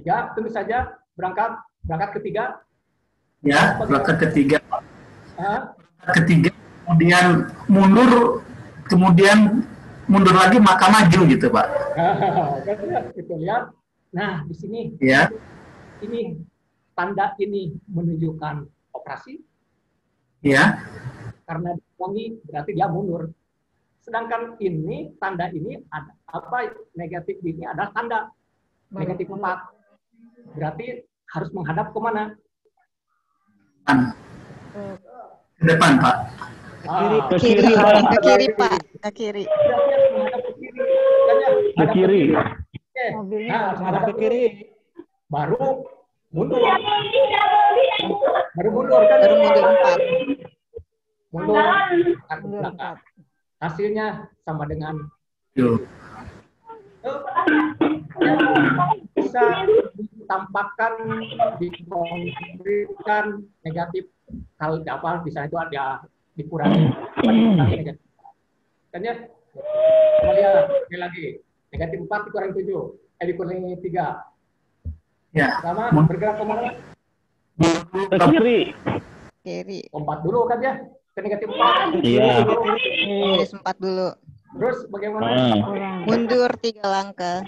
3 tentu saja berangkat ke 3. Ya, berangkat ke 3. Ketiga kemudian mundur lagi maka maju gitu Pak. Kita lihat. Nah di sini ya. Ini tanda ini menunjukkan operasi. Ya. Karena dikurangi berarti dia mundur. Sedangkan ini tanda ini ada negatif ini adalah tanda negatif 4. Berarti harus menghadap kemana? Ke depan Pak. Ke kiri Pak. Ke kiri Pak. Ke kiri. Ke kiri. Nah, menghadap ke kiri. Baru mundur. Baru mundur kan? Baru mundur 4. Mundur 4. Hasilnya sama dengan bisa ditampakkan, diberikan negatif. Kalau apa bisa itu ada dikurangi negatif. Kan ya? Lihat lagi. Negatif 4 dikurangi 7. Dikurangi 3. Ya. Pertama bergerak kemana? Ke kiri. Kiri. 4 dulu kan ya? ke negatif 4. Iya. Minus 4 dulu. Terus bagaimana? Mundur 3 langkah.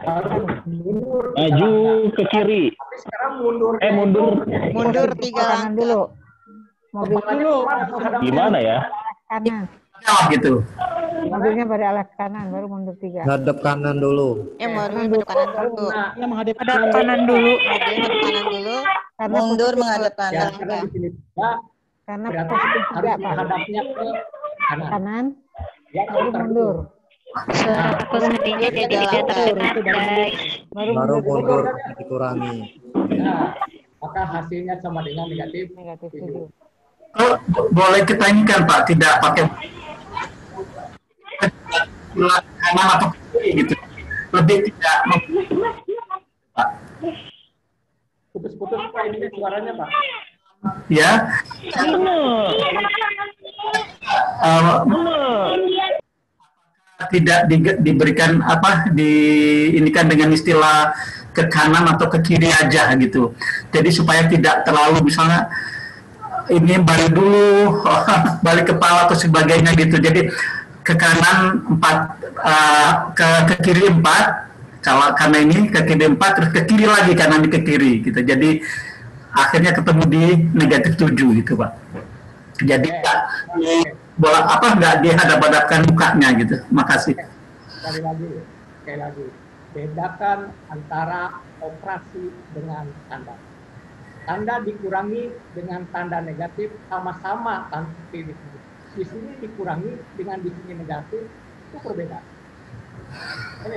Baru mundur. Maju ke kiri. Tapi sekarang mundur. Mundur. Mundur 3 kanan langkah. dulu. Mobil dulu. Gimana ya? Kanan. Jawab gitu. Mobilnya pada arah kanan, baru mundur 3. Ngadep kanan dulu. Baru menghadap kanan dulu. Nah, Menghadap kanan dulu. Mobil menghadap kanan dulu. Karena Mundur posisi- menghadap ya, kanan. karena di sini juga Karena berarti posisi harus 3, Pak. menghadapnya ke kanan. Kanan, Ya, baru mundur. Suara aku sepertinya tidak Atur, langkah. itu baru Baru mundur. mundur dikurangi. Nah, maka hasilnya sama dengan negatif. Negatif 7. Oh, boleh kita ini kan Pak, tidak pakai kanan atau kiri gitu. Lebih tidak Pak. Putus-putus Pak ini suaranya Pak. Ya. Tidak diberikan apa ini kan dengan istilah ke kanan atau ke kiri aja gitu. Jadi supaya tidak terlalu misalnya ini balik dulu, balik kepala atau sebagainya gitu. Jadi ke kanan 4, ke kiri 4, kalau karena ini ke kiri 4, terus ke kiri lagi kanan ke kiri gitu. Jadi akhirnya ketemu di negatif 7 gitu Pak. Jadi bola apa nggak dihadap-hadapkan mukanya gitu. Makasih. Sekali lagi, bedakan antara operasi dengan tanda. Tanda dikurangi dengan tanda negatif sama-sama tapi di sini dikurangi dengan di sini negatif itu berbeda. Ini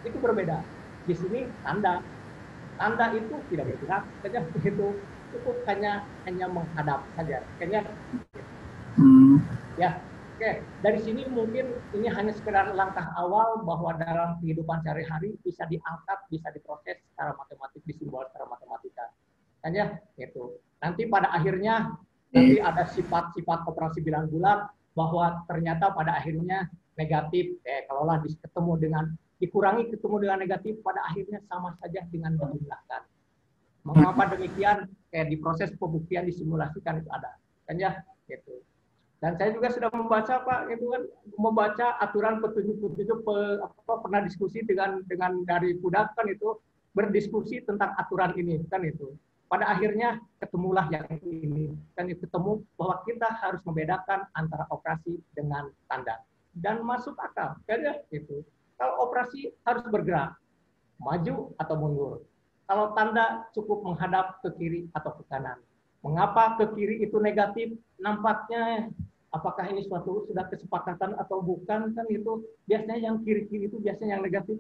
itu berbeda. Di sini tanda itu tidak bergerak saja begitu, cukup hanya menghadap saja. Kayaknya ya, oke. Dari sini mungkin ini hanya sekedar langkah awal bahwa dalam kehidupan sehari-hari bisa diangkat, bisa diproses secara matematik, disimbol secara matematika. Kan ya, gitu. Nanti pada akhirnya nanti ada sifat-sifat operasi bilang bulat bahwa ternyata pada akhirnya negatif. Kalaulah dikurangi ketemu dengan negatif, pada akhirnya sama saja dengan dijumlahkan. Mengapa demikian? Di proses pembuktian disimulasikan itu ada. Kan ya, gitu. Dan saya juga sudah membaca Pak, itu kan membaca aturan petunjuk-petunjuk pernah diskusi dengan dari Pudak kan itu berdiskusi tentang aturan ini kan itu. Pada akhirnya ketemulah yang ini kan ketemu bahwa kita harus membedakan antara operasi dengan tanda dan masuk akal kan ya itu. Kalau operasi harus bergerak maju atau mundur. Kalau tanda cukup menghadap ke kiri atau ke kanan. Mengapa ke kiri itu negatif? Nampaknya apakah ini suatu sudah kesepakatan atau bukan kan itu biasanya yang kiri-kiri itu biasanya yang negatif.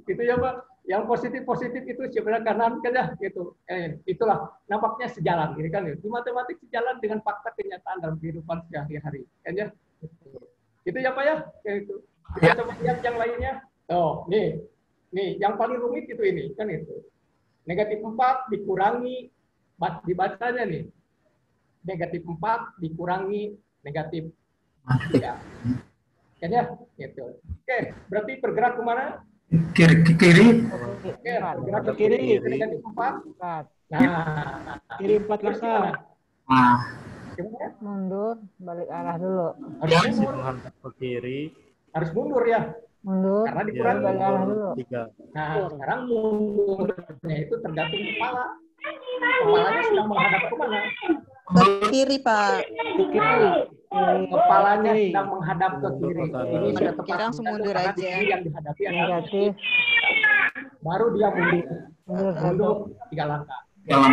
Gitu ya Pak. Yang positif itu sebelah kanan kan ya gitu. Itulah nampaknya sejalan ini kan. Di matematik sejalan dengan fakta kenyataan dalam kehidupan sehari-hari. Kan ya. Itu ya Pak ya. Itu. Kita coba lihat yang lainnya. Oh, nih yang paling rumit itu ini kan itu. Negatif 4 dikurangi dibacanya nih. Negatif 4 dikurangi negatif 3. Kan ya? Gitu. Oke, berarti bergerak kemana? Kiri ke kiri. Oke, bergerak ke kiri. Negatif 4. Nah, Kiri 4 langkah. Nah, gimana? Mundur, balik arah dulu. Harus mundur. Menghadap ke kiri. Harus mundur ya. Mundur, Karena Ya, dikurangi. balik arah dulu. 3. Nah, sekarang mundurnya itu tergantung kepala. Kepalanya sedang menghadap kemana? Ke kiri, Pak. Kepalanya sedang menghadap ke kiri. Ini sudah tepat. Kita langsung mundur Karena aja. di sini yang dihadapi adalah Negatif, baru dia mundur. mundur 1. Mundur 3 langkah. dalam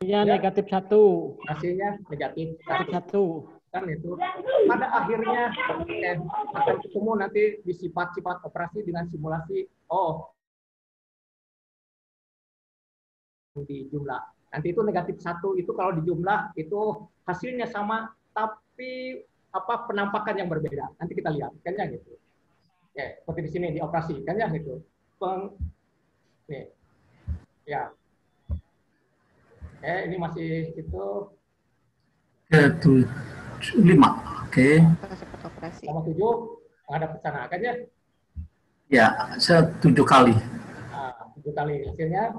Ya, negatif 1. Hasilnya negatif. Negatif 1. Kan itu. Pada akhirnya akan ketemu nanti di sifat-sifat operasi dengan simulasi. Oh, di jumlah. Nanti itu negatif 1 itu kalau dijumlah itu hasilnya sama, tapi apa penampakan yang berbeda. Nanti kita lihat, kan ya gitu. Oke, seperti di sini di operasi, kan ya gitu. Nih, ya. Ini masih itu ke 5. Oke. Sifat operasi. sama 7 menghadap ke sana, kan ya. Ya, 7 kali. Nah, 7 kali hasilnya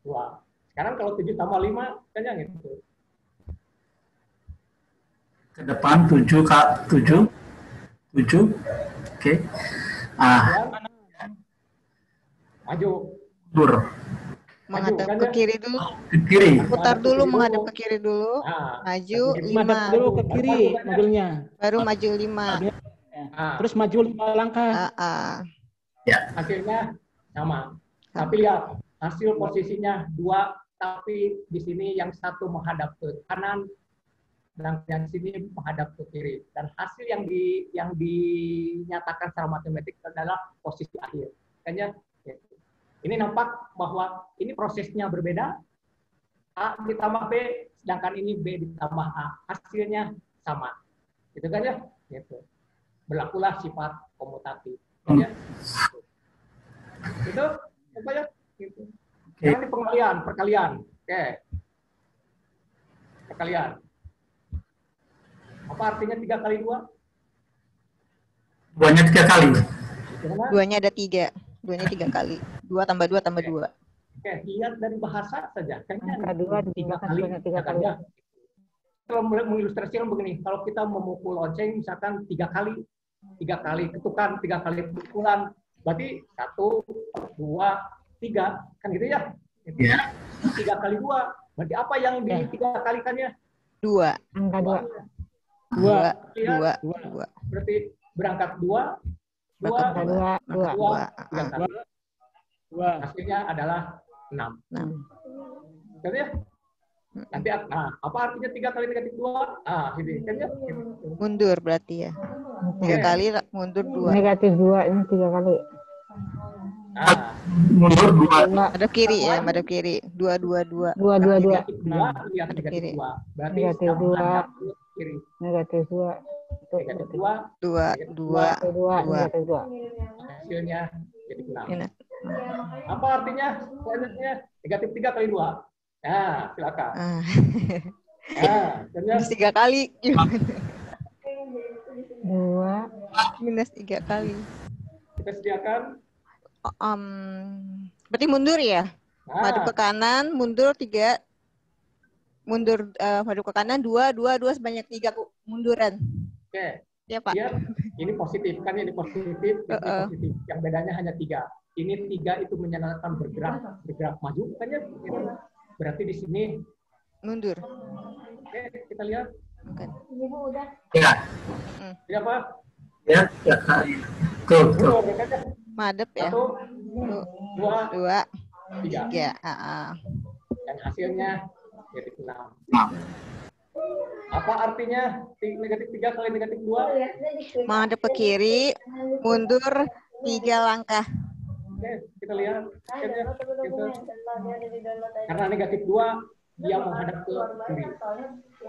2. Sekarang kalau 7 tambah 5, kan yang itu. Ke depan 7 Kak, 7. 7. Oke. Maju. Mundur Menghadap kan ke ya? kiri dulu. ke kiri. Putar dulu, Menghadap menghadap ke kiri dulu. Nah, Maju Madep 5. dulu ke kiri mobilnya. Baru maju 5. Nah, Terus maju 5 langkah. hasilnya sama. Tapi lihat, hasil posisinya 2, tapi di sini yang satu menghadap ke kanan, dan yang sini menghadap ke kiri. Dan hasil yang dinyatakan secara matematik adalah posisi akhir. Makanya ini nampak bahwa ini prosesnya berbeda. A ditambah B, sedangkan ini B ditambah A. Hasilnya sama. Gitu kan ya? Gitu. Berlakulah sifat komutatif. Ya? Itu apa ya? Gitu. Sekarang di perkalian. Oke. Perkalian. Apa artinya 3 kali 2? 2-nya 3 kali. Duanya ada 3. Duanya 3 kali. 2 tambah 2 tambah 2. Oke, lihat dari bahasa saja. Angka 2 3 ditambahkan kali. 3 kali. Kalau mulai mengilustrasikan begini, kalau kita memukul lonceng misalkan 3 kali ketukan, 3 kali pukulan, berarti 1, 2, 3, kan gitu ya? Iya. 3 kali 2, berarti apa yang di 3 kalikannya? 2. Angka 2. 2. Lihat, 2. berarti berangkat 2, Angka 2. 3 kali. 2. Hasilnya adalah 6. 6. Kan ya? Nanti, apa artinya 3 kali negatif 2? Ini kan ya? Mundur berarti ya. 3 kali mundur 2. Negatif 2 ini 3 kali. Mundur 2. Madep kiri ya, madep kiri. 2 2 2. 2 2 2. Negatif 2, lihat negatif 2. Berarti Negatif yang 2. menghadap ke kiri. Negatif 2. Negatif 2, 2 2. Negatif 2. Negatif 2. hasilnya jadi 6. Ini. Apa artinya? Selanjutnya negatif 3 kali 2. Nah, silakan. Minus 3 kali. 2. Minus 3 kali. Kita sediakan. Berarti mundur ya? Madep ke kanan, mundur 3. Mundur madep ke kanan 2 sebanyak 3 munduran. Oke. Ya, Pak. Ya, ini positif kan, ini positif, ini positif. Yang bedanya hanya 3. Ini 3 itu menyatakan bergerak maju kan ya? Berarti di sini mundur. oke, kita lihat. Bukan. Ya. Ini apa? Ya, ya Kak. Tuh. Madep ya. 1, 2, 2 3. 3. Dan hasilnya jadi 6. Nah. Apa artinya negatif 3 kali negatif 2? Menghadap ke kiri, mundur 3 langkah. Oke, kita lihat. Karena negatif 2, dia menghadap ke kiri.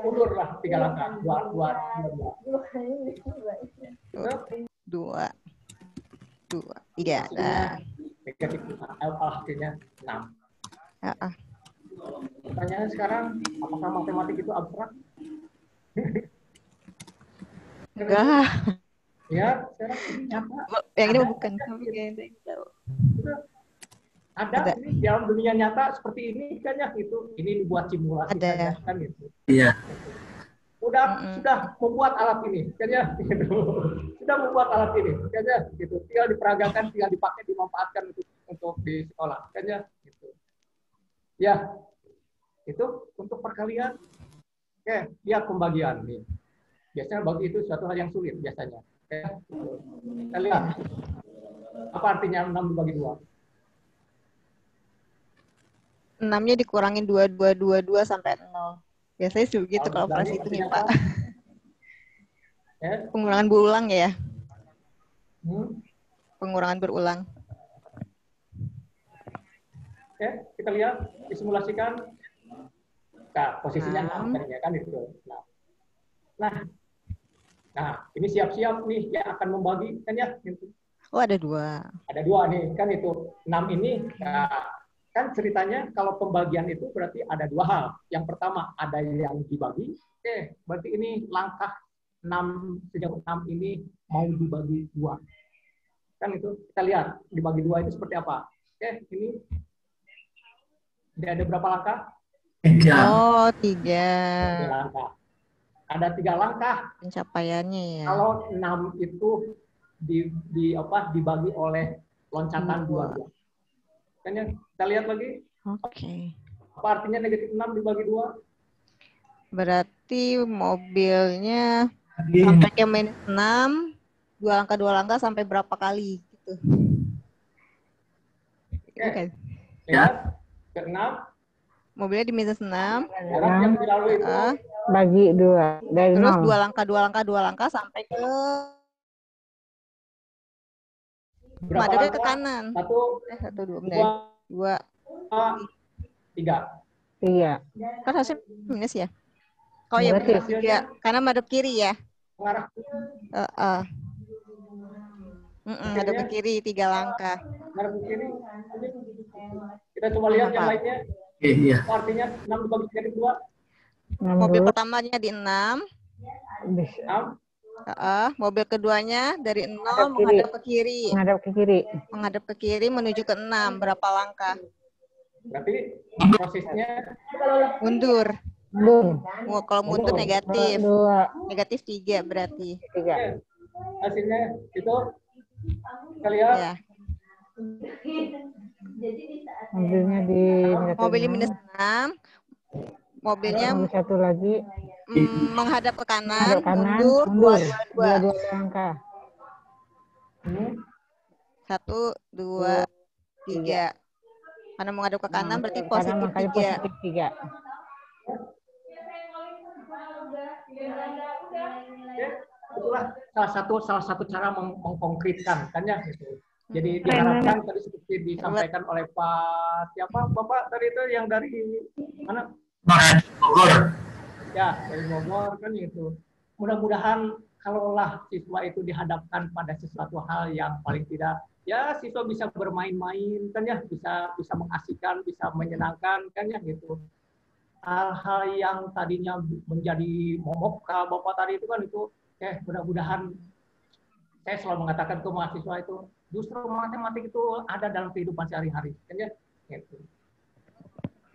Mundurlah 3 langkah. 2. 2 3. Negatif hasilnya 6. Pertanyaan sekarang, apakah matematik itu abstrak? Enggak. Ya, sekarang nyata. Yang ini bukan. Ada ini dalam dunia nyata seperti ini kan ya, itu ini dibuat simulasi saja kan itu. Iya. Sudah membuat alat ini kan ya, gitu. Sudah membuat alat ini kan ya, gitu. Tinggal diperagakan, tinggal dipakai, dimanfaatkan untuk di sekolah kan ya, gitu. Ya. Itu untuk perkalian. Oke, lihat pembagian nih. Biasanya bagi itu suatu hal yang sulit biasanya. Oke. Kita lihat. Apa artinya 6 dibagi 2? 6-nya dikurangin 2 sampai 0. Biasanya sih begitu kalau pas itu nih, Pak. Ya. Pengurangan berulang ya. Hmm. Pengurangan berulang. Oke, kita lihat, disimulasikan. Nah, posisinya 6 tadinya kan itu. Nah, ini siap-siap nih yang akan membagi kan ya. Gitu. Oh, ada 2. Ada 2 nih, kan itu. 6 ini, kan ceritanya kalau pembagian itu berarti ada 2 hal. Yang pertama, ada yang dibagi. Oke, berarti ini langkah 6, sejauh 6 ini mau dibagi 2. Kan itu, kita lihat, dibagi 2 itu seperti apa. Oke, ini Dia ada berapa langkah? 3. Oh, 3. 3 langkah. Ada 3 langkah. Pencapaiannya ya. Kalau 6 itu dibagi oleh loncatan 2. Kan ya, kita lihat lagi. Oke. Apa artinya negatif 6 dibagi 2? Berarti mobilnya sampai ke minus 6, 2 langkah sampai berapa kali gitu. Oke. Kan? Lihat ke 6. Mobilnya di minus 6. Jarak yang dilalui itu Bagi 2 dari Terus 0. 2 langkah sampai ke berapa madepnya ke langkah? kanan. 1, 1, 2, 2, 3. 3. Kan harusnya minus ya? Oh ya Negatif. benar 3. Karena madep kiri ya. Mengarah Madep ke kiri 3 langkah. mengarah ke kiri. Kita coba lihat yang lainnya. Iya. Artinya 6 dibagi negatif 2. Mobil pertamanya di 6. 6. Mobil keduanya dari 0 Menghadap menghadap ke kiri. Menghadap ke kiri. Menghadap ke kiri menuju ke 6. Berapa langkah? Berarti prosesnya Mundur. Mundur. Kalau mundur negatif. 2. Negatif 3 berarti. 3. hasilnya itu kita lihat. Ya. Mobilnya di Mobilnya minus 6. Mobilnya Mobil satu lagi menghadap ke kanan, menghadap kanan, mundur, mundur. 2 2 langkah. 1, 2, 3. Karena menghadap ke kanan berarti Karena positif makanya 3. positif 3. Itulah salah satu cara mengkonkretkan kan ya gitu. Jadi diharapkan tadi seperti disampaikan oleh Pak Bapak tadi itu yang dari mana? Bogor. Ya, dari Bogor kan gitu. Mudah-mudahan kalaulah siswa itu dihadapkan pada sesuatu hal yang paling tidak ya siswa bisa bermain-main kan ya, bisa mengasihkan, bisa menyenangkan kan ya gitu. Hal-hal yang tadinya menjadi momok Bapak tadi itu kan itu mudah-mudahan saya selalu mengatakan ke mahasiswa itu justru matematik itu ada dalam kehidupan sehari-hari kan ya gitu.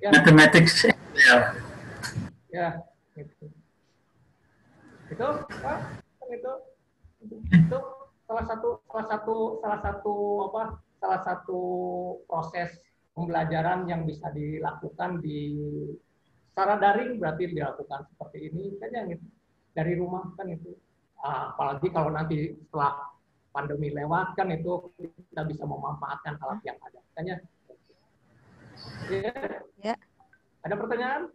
Ya. Mathematics. Ya, gitu. Itu Pak, itu salah satu proses pembelajaran yang bisa dilakukan secara daring berarti dilakukan seperti ini kan ya gitu. Dari rumah kan itu. Apalagi kalau nanti setelah pandemi lewat kan itu kita bisa memanfaatkan alat yang ada kan ya. Ya. Ada pertanyaan?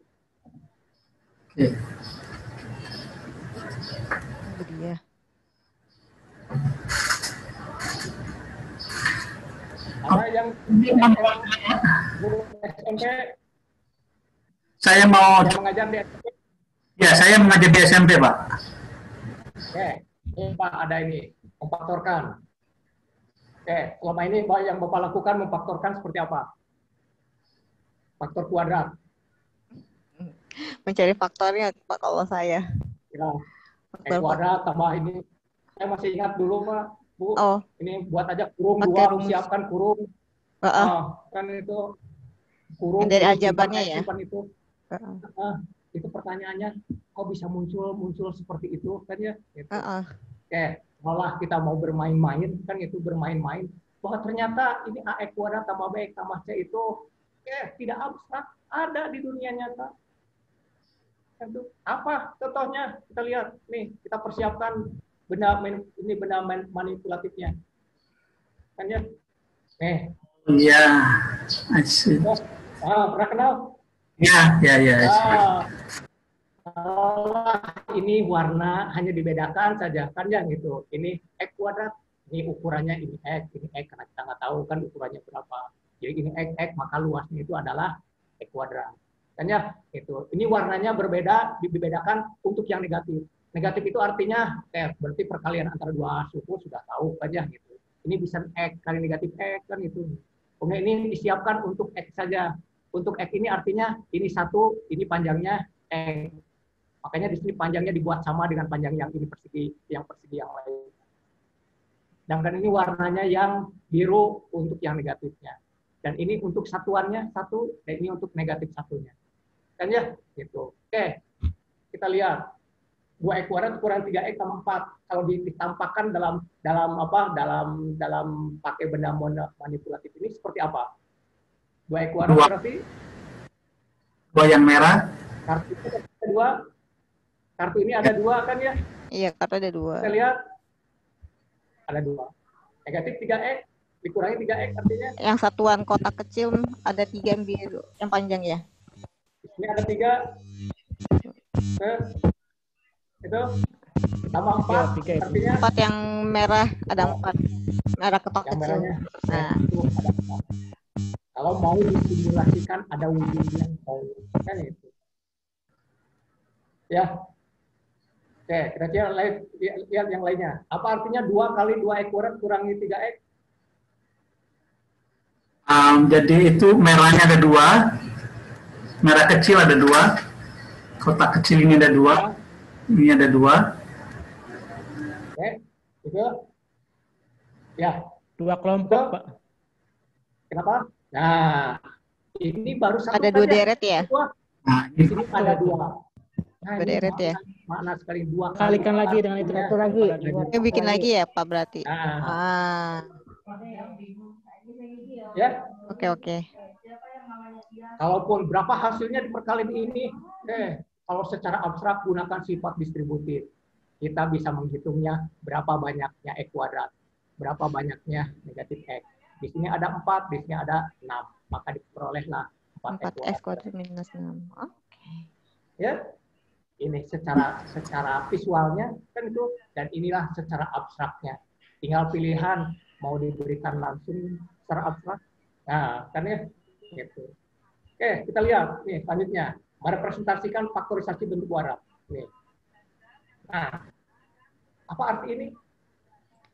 Dia. Ada yang guru SMP? Saya mau mengajar di SMP? Ya, saya mengajar di SMP, Pak. Oke, ini Pak ada ini memfaktorkan. Oke, selama ini yang Bapak lakukan memfaktorkan seperti apa? Faktor kuadrat. Mencari faktornya Pak kalau saya. Ya, kuadrat tambah ini. Saya masih ingat dulu Pak, Bu. Ini buat aja kurung 2, siapkan kurung. Kan itu kurung dari aljabarnya ya. Itu. Itu pertanyaannya kok bisa muncul seperti itu kan ya gitu. Oke, malah kita mau bermain-main kan itu bermain-main bahwa ternyata ini AX kuadrat tambah BX tambah C itu tidak abstrak, ada di dunia nyata. Itu apa contohnya? Kita lihat nih, kita persiapkan benda manipulatifnya kan ya. Iya, pernah kenal? Ya. Ini warna hanya dibedakan saja kan ya gitu. Ini X kuadrat, ini ukurannya ini X karena kita nggak tahu kan ukurannya berapa. Jadi ini X maka luasnya itu adalah X kuadrat. Kan ya itu. Ini warnanya berbeda, dibedakan untuk yang negatif. Negatif itu artinya berarti perkalian antara dua suku sudah tahu kan ya gitu. Ini bisa X kali negatif X kan gitu. Kemudian ini disiapkan untuk X saja. Untuk X ini artinya ini 1, ini panjangnya X. Makanya di sini panjangnya dibuat sama dengan panjang yang ini persegi yang lain. Sedangkan ini warnanya yang biru untuk yang negatifnya. Dan ini untuk satuannya 1, dan ini untuk negatif 1-nya. Kan ya? Gitu. Oke, kita lihat. 2x kuadrat kurang 3x tambah 4. Kalau ditampakkan dalam pakai benda manipulatif ini seperti apa? 2x kuadrat berarti 2 yang merah. kartu ini ada 2. Kartu ini ada 2 kan ya? Iya, kartu ada 2. Kita lihat ada 2. Negatif 3x dikurangi 3x artinya Yang satuan kotak kecil ada 3 yang biru, yang panjang ya. ini ada 3. Itu tambah 4 artinya 4 yang merah ada 4. Merah kotak yang kecil. merahnya. Nah, Itu ada 4. Kalau mau disimulasikan ada wujudnya mau kan itu. Ya. Oke, kira-kira lihat yang lainnya. Apa artinya 2 kali 2x kuadrat kurangi 3x? Jadi itu merahnya ada 2, merah kecil ada 2, kotak kecil ini ada 2, ini ada 2. Oke, itu. Ya. 2 kelompok, Pak. Kenapa? Nah, ini baru satu ada 2 deret ya. Nah, Di sini ada 2. Nah, Dua ini deret ya. makna sekali 2 kali. Kalikan lagi dengan itu. Satu lagi. Bikin lagi ya, Pak berarti. Nah, Ah, ya. oke. Kalaupun berapa hasilnya diperkali ini, kalau secara abstrak gunakan sifat distributif. Kita bisa menghitungnya berapa banyaknya x kuadrat, berapa banyaknya negatif x. Di sini ada 4, di sini ada 6. Maka diperolehlah 4x kuadrat minus 6. Oke. Ya, ini secara visualnya kan itu, dan inilah secara abstraknya. Tinggal pilihan mau diberikan langsung secara abstrak. Nah, kan ya, gitu. Oke, kita lihat nih selanjutnya. Merepresentasikan faktorisasi bentuk kuadrat. Nih. Nah, apa arti ini?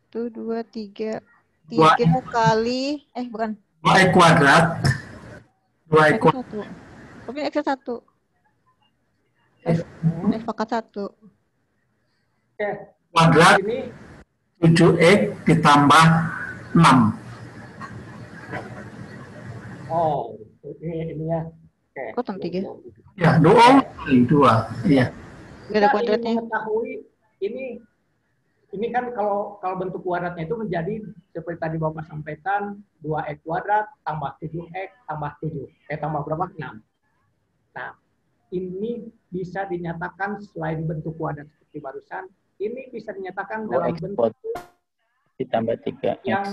1, 2, 3. 3 kali, bukan. 2x kuadrat. 2x X 1. Tapi X 1. X pangkat 1. Oke, kuadrat ini 7x ditambah 6. oh, ini ya. Oke. Kok tambah 3? Ya, 2 kali 2. Iya. Gak ada Kita kuadratnya. ingin mengetahui ini kan kalau bentuk kuadratnya itu menjadi seperti tadi Bapak sampaikan 2x kuadrat tambah 7x tambah 7. Tambah berapa? 6. Nah, ini bisa dinyatakan selain bentuk kuadrat seperti barusan, ini bisa dinyatakan dalam bentuk ditambah 3 yang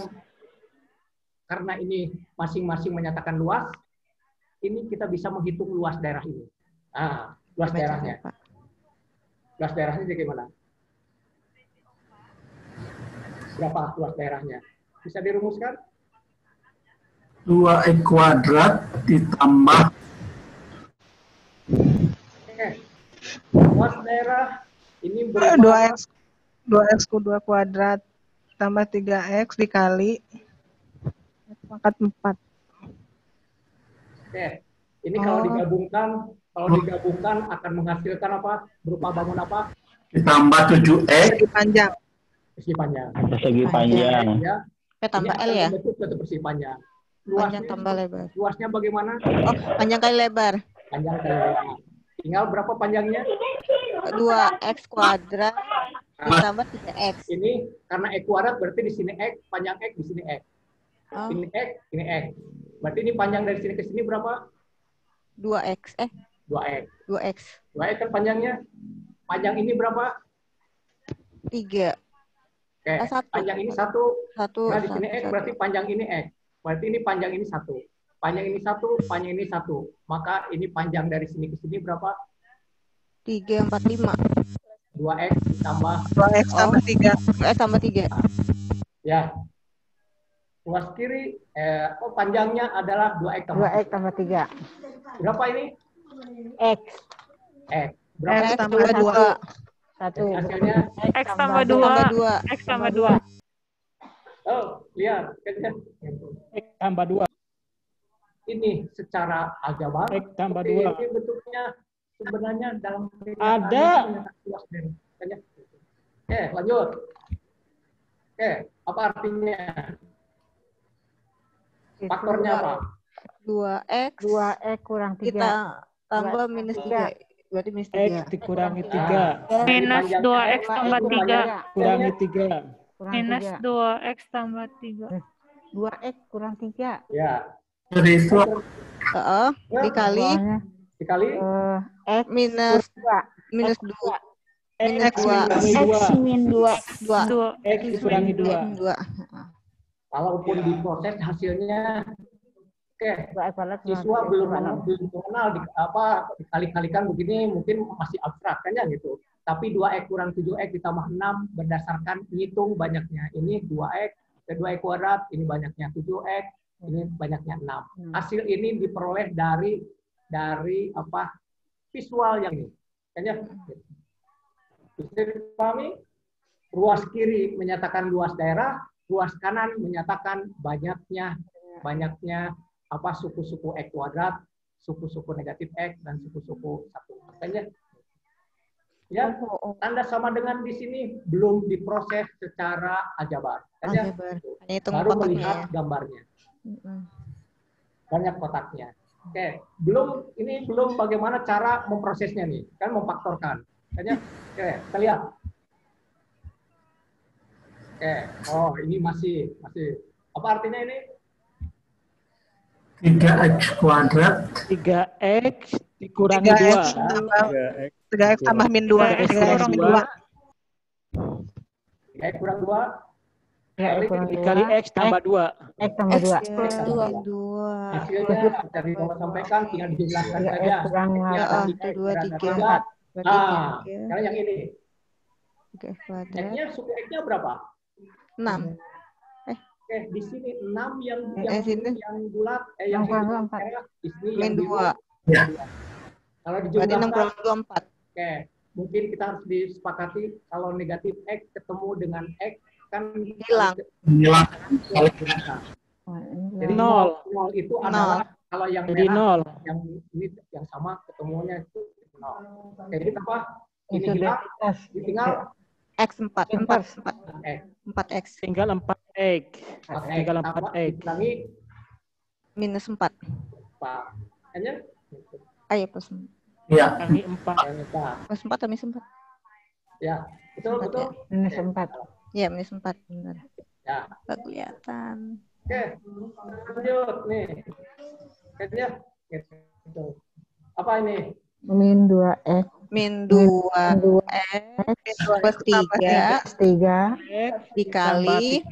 karena ini masing-masing menyatakan luas, ini kita bisa menghitung luas daerah ini. Nah, luas daerahnya. Luas daerahnya jadi gimana? Berapa luas daerahnya? Bisa dirumuskan? 2x kuadrat ditambah Luas daerah ini berupa 2x ku 2 kuadrat tambah 3x dikali x pangkat 4. Oke. Ini kalau digabungkan akan menghasilkan apa? Berupa bangun apa? ditambah 7x Persegi panjang. Persegi panjang. Persegi panjang. Ya. Tambah Ini L ya. bentuk satu persegi panjang. Panjang tambah lebar. Luasnya bagaimana? Oh, panjang kali lebar. Panjang kali lebar. Tinggal berapa panjangnya? 2x kuadrat ditambah 3x. Ini karena x kuadrat berarti di sini x, panjang x, di sini x. Oh, Ini x, ini x. Berarti ini panjang dari sini ke sini berapa? 2x. 2x. 2x. 2x kan panjangnya. Panjang ini berapa? 3. Oke. Satu. Panjang ini 1. 1. Nah, di sini x berarti panjang ini x. Berarti ini panjang ini 1. Panjang ini 1, panjang ini 1. Maka ini panjang dari sini ke sini berapa? 3, 4, 5. 2x ditambah 2x tambah 3. 2x tambah 3. ya. Luas kiri panjangnya adalah 2x tambah 2x tambah 3. berapa ini? X. X. Berapa? X X tambah tambah 2. 1. Hasilnya? X tambah 2. Tambah 2. X tambah 2. Oh, lihat. X tambah 2. Ini secara aljabar. X tambah Ini 2. bentuknya sebenarnya dalam Ada. luas dari. Lanjut. Apa artinya? Faktornya apa? 2x 2x kurang 3. kita tambah minus 3. Berarti minus 3. X dikurangi 3. Minus 2x tambah 3. Kurangi 3. Minus 2x tambah 3. 2x kurang 3. Ya. Jadi itu Dikali Dikali X minus 2. minus 2. X Minus 2. 2. X dikurangi 2. 2. walaupun diproses hasilnya oke. 2x kuadrat Siswa belum mengenal dikali-kalikan begini mungkin masih abstrak kan ya gitu. Tapi 2x kurang 7x ditambah 6 berdasarkan ngitung banyaknya. Ini 2x, 2x kuadrat, ini banyaknya 7x, ini banyaknya 6. Hasil ini diperoleh dari visual yang ini. Kan ya? Bisa dipahami? Ruas kiri menyatakan luas daerah, ruas kanan menyatakan banyaknya suku-suku X kuadrat, suku-suku negatif X, dan suku-suku 1. Makanya, ya, tanda sama dengan di sini belum diproses secara aljabar. Baru melihat gambarnya. Banyak kotaknya. Oke, belum bagaimana cara memprosesnya nih, kan memfaktorkan. Makanya, oke, kita lihat. Oke, ini masih apa artinya ini? 3x kuadrat 3x dikurangi 3x 2. 3x tambah min 2. 3x kurang 2. 3x kurang 2. Dikali X tambah 2. X tambah 2. Hasilnya dari Bapak sampaikan tinggal dijumlahkan saja. X kurang 2, 3. Sekarang yang ini. X kuadrat. X-nya suku X-nya berapa? 6. Oke, di sini 6 yang bulat, yang di sini min 2. ya. Kalau Berarti 6 dijumlahkan, kurang 2, 4. oke, mungkin kita harus disepakati kalau negatif X ketemu dengan X kan Hilang. Hilang. Jadi 0 itu adalah kalau yang Jadi merah 0. yang ini yang sama ketemunya itu 0. Oke, jadi apa? Ini hilang, tinggal X 4. 4x. Tinggal 4x. Tinggal 4x. Diulangi Minus 4. Hanya Ayo plus 4. Ya. Kurangi 4. Plus 4 atau minus 4? Ya, betul. minus 4. Ya, minus 4. Benar. Ya. Nggak kelihatan. Oke, lanjut nih. Kayaknya gitu. Apa ini? Min 2x. Min 2x plus 3 dikali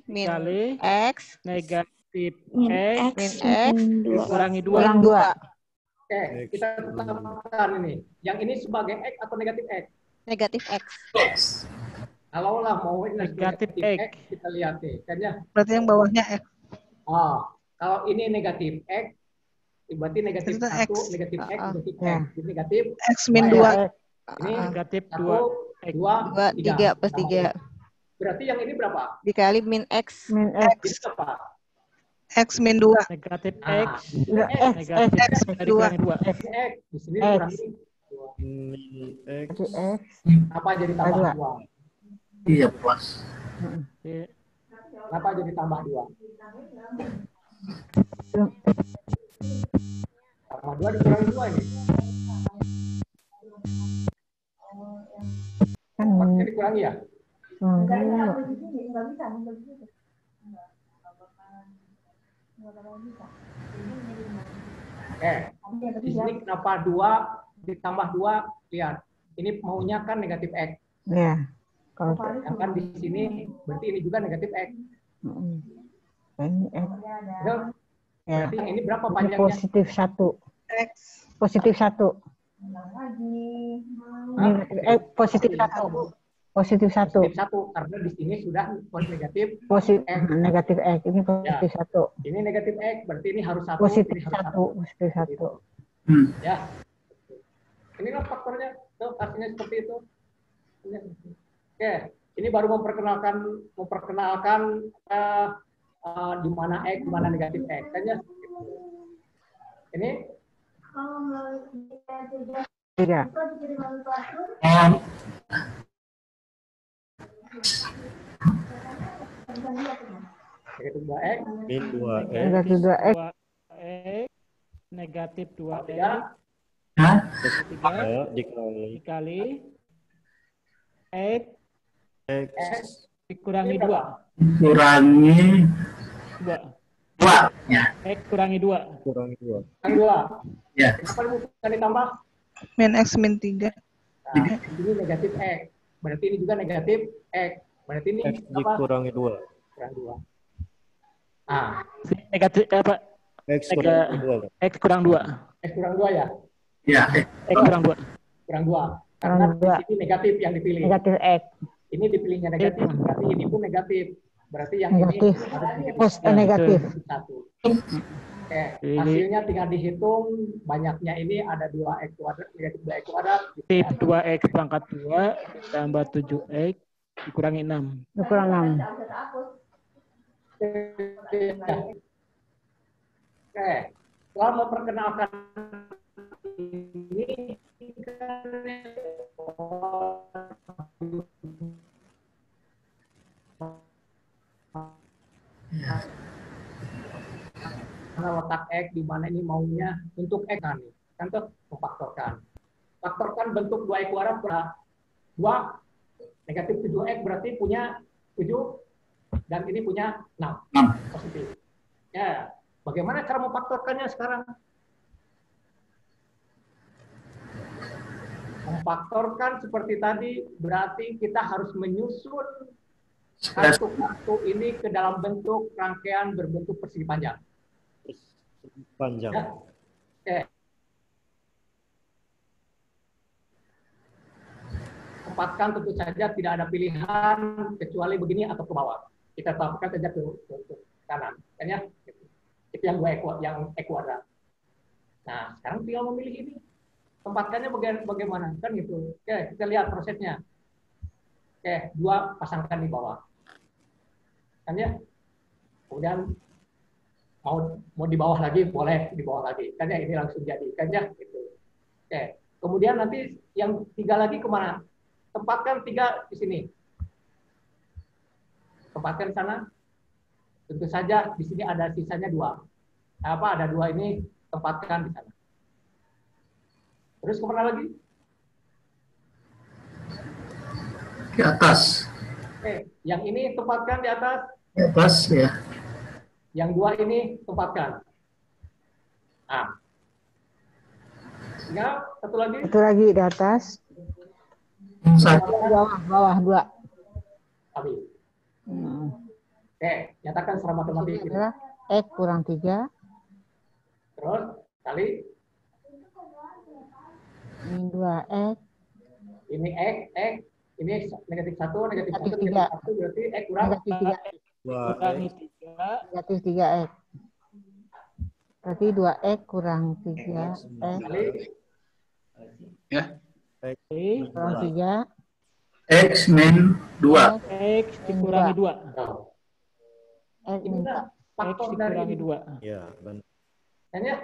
min x Negatif min X x dikurangi 2. Kurang 2. Oke, kita tetapkan ini. Yang ini sebagai X atau negatif X? negatif x. Kalau lah mau ini Negatif X. kita lihat nih. Kayaknya. Berarti yang bawahnya X. Kalau ini negatif X, berarti negatif Itu 1, X. negatif X, negatif X. Ya. Ini negatif X min 2. ini Negatif 1, 2, 3 plus 3 Berarti yang ini berapa? dikali min x. Min Ini X. apa? X min 2. Negatif Nah, X. X. Negatif X dikurangi 2. X. Di sini X. kurangi 2. X. X. Apa jadi tambah 2? Iya, Bos. Kenapa jadi tambah 2? Tambah 2 dikurangi 2 ini. Kan Maksudnya dikurangi ya? Di sini kenapa 2 ditambah 2? Lihat, ini maunya kan negatif X. Ya. Kalau Yang kan di sini berarti ini juga negatif X. ini X. Betul? Ya. Berarti yang ini berapa Ini panjangnya? positif 1. X. Positif 1. Positif 1. Positif 1. Positif 1 karena di sini sudah negatif Positif X. negatif X. Ini positif 1. Ini negatif X, berarti ini harus 1. Positif ini harus 1. Positif 1. Ya. Inilah faktornya. Tuh, artinya seperti itu. Oke, ini baru memperkenalkan di mana X, di mana negatif X. Kayaknya ini 3. Negatif 2X. Min 2X. Negatif 2X. 2X. Negatif 2X. Hah? 3 Dikali dikali X X dikurangi 2. Kurangi 2. 2. Ya. X kurangi 2. kurangi 2. Kurangi 2. Ya. Apa yang bisa ditambah? Min X min 3. Nah, ini negatif X. Berarti ini juga negatif X. Berarti ini X apa? dikurangi 2. Kurang 2. Ah, Negatif apa? X kurangi 2. X kurang 2. X kurang 2 ya? Ya. X kurang 2. Kurang 2. Karena Kurang 2. di sini negatif yang dipilih. Negatif X. Ini dipilihnya negatif, berarti ini pun negatif. Berarti yang Negatif. ini harus Negatif. 1. Oke, hasilnya tinggal dihitung, banyaknya ini ada 2X kuadrat, negatif 2X kuadrat. Negatif 2X pangkat 2 tambah 7X dikurangi 6. Kurang 6. Oke, setelah memperkenalkan ini, karena letak X di mana ini maunya untuk X kan nih. Kan tuh memfaktorkan. Faktorkan bentuk 2X kuadrat per 2 negatif 7X berarti punya 7 dan ini punya 6. Positif. Ya, bagaimana cara memfaktorkannya sekarang? Memfaktorkan seperti tadi berarti kita harus menyusun kartu-kartu ini ke dalam bentuk rangkaian berbentuk persegi panjang. Panjang. Ya. Oke. Tempatkan tentu saja tidak ada pilihan kecuali begini atau ke bawah. Kita tempatkan saja ke kanan. Kan ya? Itu yang yang E kuadrat. Nah, sekarang tinggal memilih ini. Tempatkannya bagaimana? Kan gitu. Oke, kita lihat prosesnya. Oke, 2 pasangkan di bawah. Kan ya? Kemudian mau di bawah lagi, boleh di bawah lagi. Kan ya, ini langsung jadi. Kan ya? Gitu. Oke. Kemudian nanti yang 3 lagi kemana? Tempatkan 3 di sini. Tempatkan sana. Tentu saja di sini ada sisanya 2. Ada 2 ini, tempatkan di sana. Terus kemana lagi? Di atas. Oke, yang ini tempatkan di atas. Di atas ya. Yang 2 ini tempatkan. Nah. Tinggal satu lagi. Satu lagi di atas. Bawah 2. Habis. Oke, nyatakan secara matematik. X kurang 3. Terus kali Min 2X. ini X, ini negatif 1, negatif 1, Negatif negatif 1, berarti X kurang Negatif 3X. Kurangi 3. Negatif 3X. Berarti 2X kurang 3X. kali Ya. X Kurang 3. X min 2. X dikurangi 2. X ini min udah X faktor dari dikurangi ini. 2. Ya, benar. Kan ya?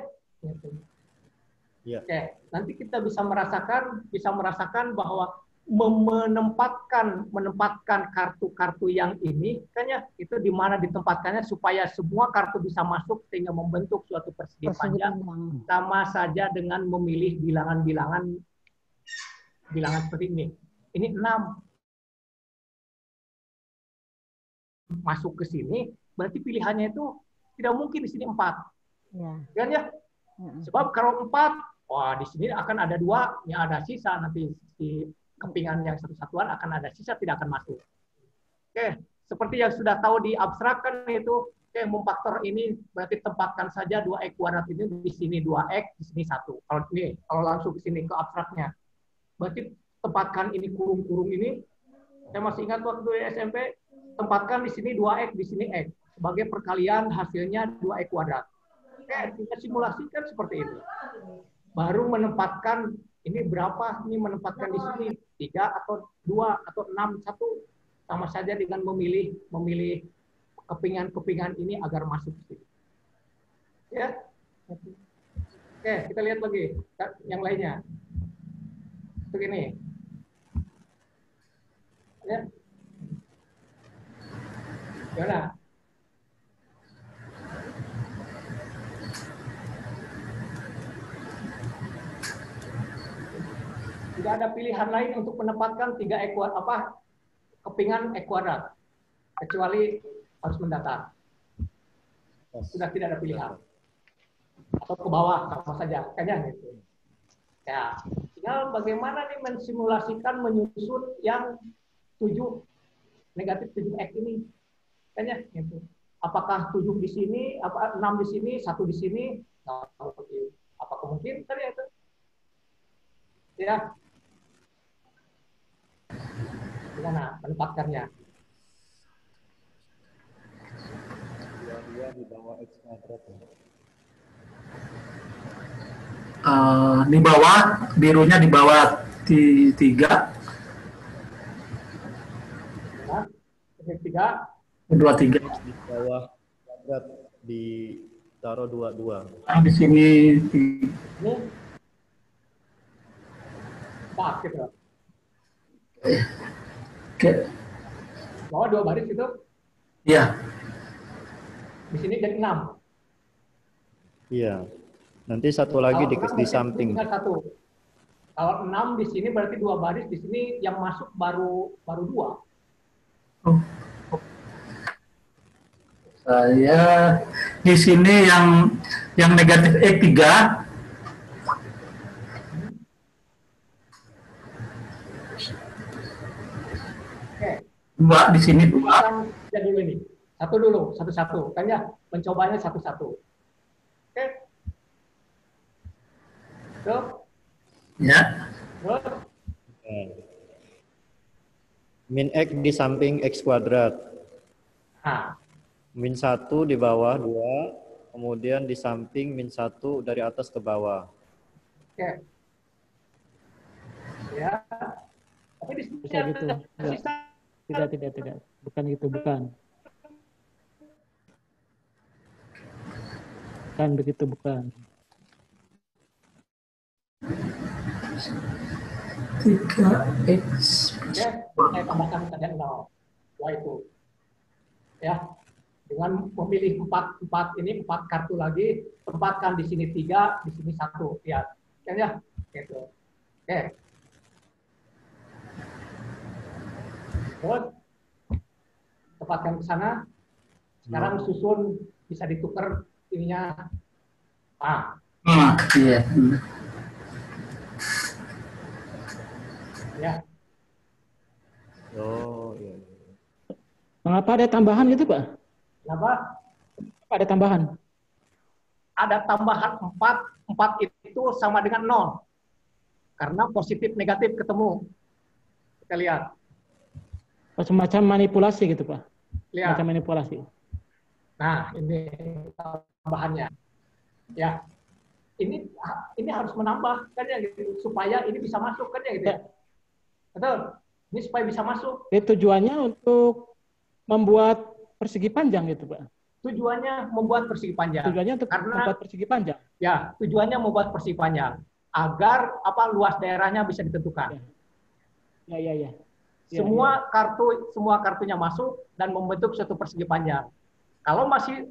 Ya. Oke, nanti kita bisa merasakan bahwa menempatkan kartu-kartu yang ini kan ya, itu di mana ditempatkannya supaya semua kartu bisa masuk sehingga membentuk suatu persegi panjang, sama saja dengan memilih bilangan seperti ini. Ini 6 masuk ke sini, berarti pilihannya itu tidak mungkin di sini 4. Ya. Kan ya? Sebab kalau 4, wah di sini akan ada 2 yang ada sisa, nanti di kepingan yang satu-satuan akan ada sisa, tidak akan masuk. Oke, seperti yang sudah tahu di abstrak kan itu, oke, memfaktor ini berarti tempatkan saja 2X kuadrat ini di sini 2X, di sini 1. Kalau langsung ke sini ke abstraknya. Berarti tempatkan ini kurung-kurung ini. Saya masih ingat waktu di SMP, tempatkan di sini 2X, di sini X. Sebagai perkalian hasilnya 2X kuadrat. Oke, kita simulasikan seperti itu. Baru menempatkan ini berapa, ini menempatkan di sini 3 atau 2 atau 6, 1, sama saja dengan memilih kepingan-kepingan ini agar masuk ke sini. Ya. Oke, kita lihat lagi yang lainnya. Begini. Ya. Gimana? Tidak ada pilihan lain untuk menempatkan 3 kepingan X kuadrat, kecuali harus mendatar. Sudah tidak ada pilihan. Atau ke bawah sama saja, kayaknya gitu. Ya, tinggal bagaimana nih mensimulasikan menyusun yang 7 negatif 7x ini, kayaknya gitu. Apakah 7 di sini, 6 di sini, 1 di sini? Nah, apakah mungkin tadi itu? Ya. Gimana menempatkannya? Dua di bawah X kuadrat. Di bawah, birunya di bawah 3. Nah, 3. 23. Di bawah kuadrat ditaruh 22. Di sini. Ini 4 gitu. Oke. Bawah 2 baris itu. Iya. Di sini jadi 6. Iya. Nanti satu lagi di samping. Tinggal 1. Kalau 6 di sini berarti 2 baris, di sini yang masuk baru 2. Oh. Saya di sini yang negatif X3. Oke. 2 di sini 2. Ya dulu ini. Satu dulu, satu-satu. Kan ya, mencobanya satu-satu. Oke. Terus? Ya. Terus? Min X di samping X kuadrat. Nah. Min 1 di bawah 2, kemudian di samping min 1 dari atas ke bawah. Oke. Ya. Tapi di sini Bisa gitu. Tidak. Bukan gitu, bukan. Bukan begitu, bukan. 3x. Oke, saya tambahkan saja 0. Wah itu. Ya. Dengan memilih 4 kartu lagi, tempatkan di sini 3, di sini 1. Ya. Kan ya? Gitu. Oke. Terus tempatkan ke sana. Sekarang susun bisa ditukar ininya. Iya. Ya. Oh, iya. Mengapa ada tambahan gitu, Pak? Kenapa? Ada tambahan. Ada tambahan 4. 4 itu sama dengan 0. Karena positif negatif ketemu. Kita lihat. Semacam manipulasi gitu, Pak. Lihat. Macam manipulasi. Nah, ini tambahannya. Ya. Ini harus menambah kan ya gitu, supaya ini bisa masuk kan ya gitu. Ya. Betul. Ini supaya bisa masuk. Jadi tujuannya untuk membuat persegi panjang gitu, Pak. Tujuannya membuat persegi panjang. Tujuannya untuk membuat persegi panjang. Ya, tujuannya membuat persegi panjang agar luas daerahnya bisa ditentukan. Ya. Semua kartunya masuk dan membentuk suatu persegi panjang. Kalau masih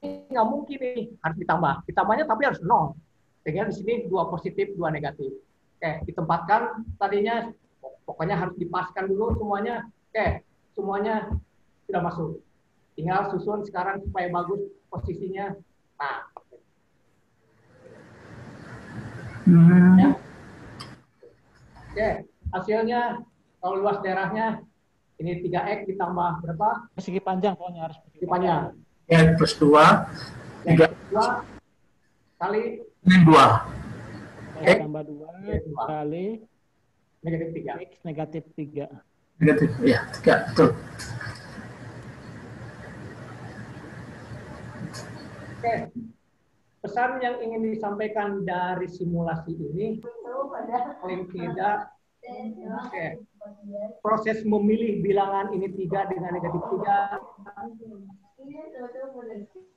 ini nggak mungkin nih, harus ditambah. Ditambahnya tapi harus 0. Sehingga di sini 2 positif, 2 negatif. Oke, ditempatkan tadinya pokoknya harus dipaskan dulu semuanya. Oke, semuanya sudah masuk. Tinggal susun sekarang supaya bagus posisinya. Nah. Ya. Oke, hasilnya kalau luas daerahnya ini 3x ditambah berapa? Persegi panjang pokoknya harus persegi panjang. X plus 2. 3 kali 2. X tambah 2 kali negatif 3. X negatif 3. Negatif, ya, 3, betul. Oke, pesan yang ingin disampaikan dari simulasi ini, paling tidak, proses memilih bilangan ini 3 dengan negatif 3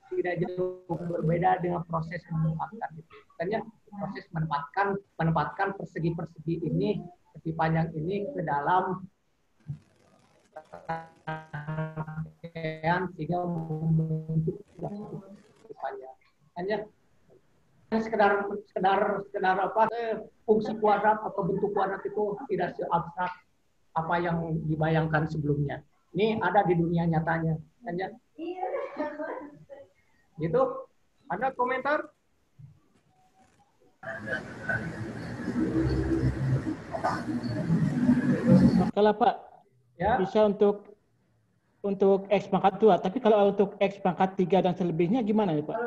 tidak jauh berbeda dengan proses menempatkan itu. Makanya proses menempatkan persegi-persegi ini, persegi panjang ini ke dalam sehingga membentuk persegi panjang. Hanya sekedar apa fungsi kuadrat atau bentuk kuadrat itu tidak seabstrak apa yang dibayangkan sebelumnya. Ini ada di dunia nyatanya, kan ya? Gitu. Ada komentar? Oke lah Pak, Ya. bisa untuk X pangkat 2, tapi kalau untuk X pangkat 3 dan selebihnya gimana nih Pak?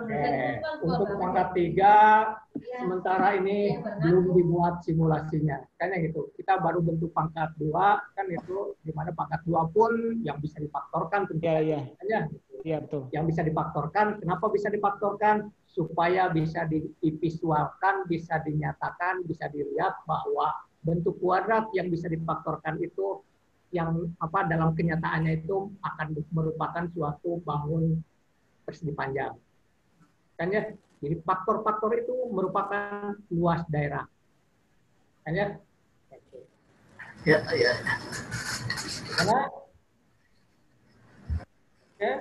Untuk pangkat 3, sementara ini belum dibuat simulasinya. Kayaknya gitu. Kita baru bentuk pangkat 2, kan itu di mana pangkat 2 pun yang bisa difaktorkan tentunya. Iya. Gitu. Iya betul. Yang bisa difaktorkan, kenapa bisa difaktorkan? Supaya bisa divisualkan, bisa dinyatakan, bisa dilihat bahwa bentuk kuadrat yang bisa difaktorkan itu yang apa dalam kenyataannya itu akan merupakan suatu bangun persegi panjang. Kan ya? Jadi faktor-faktor itu merupakan luas daerah. Kan ya? Ya, ya. Karena oke.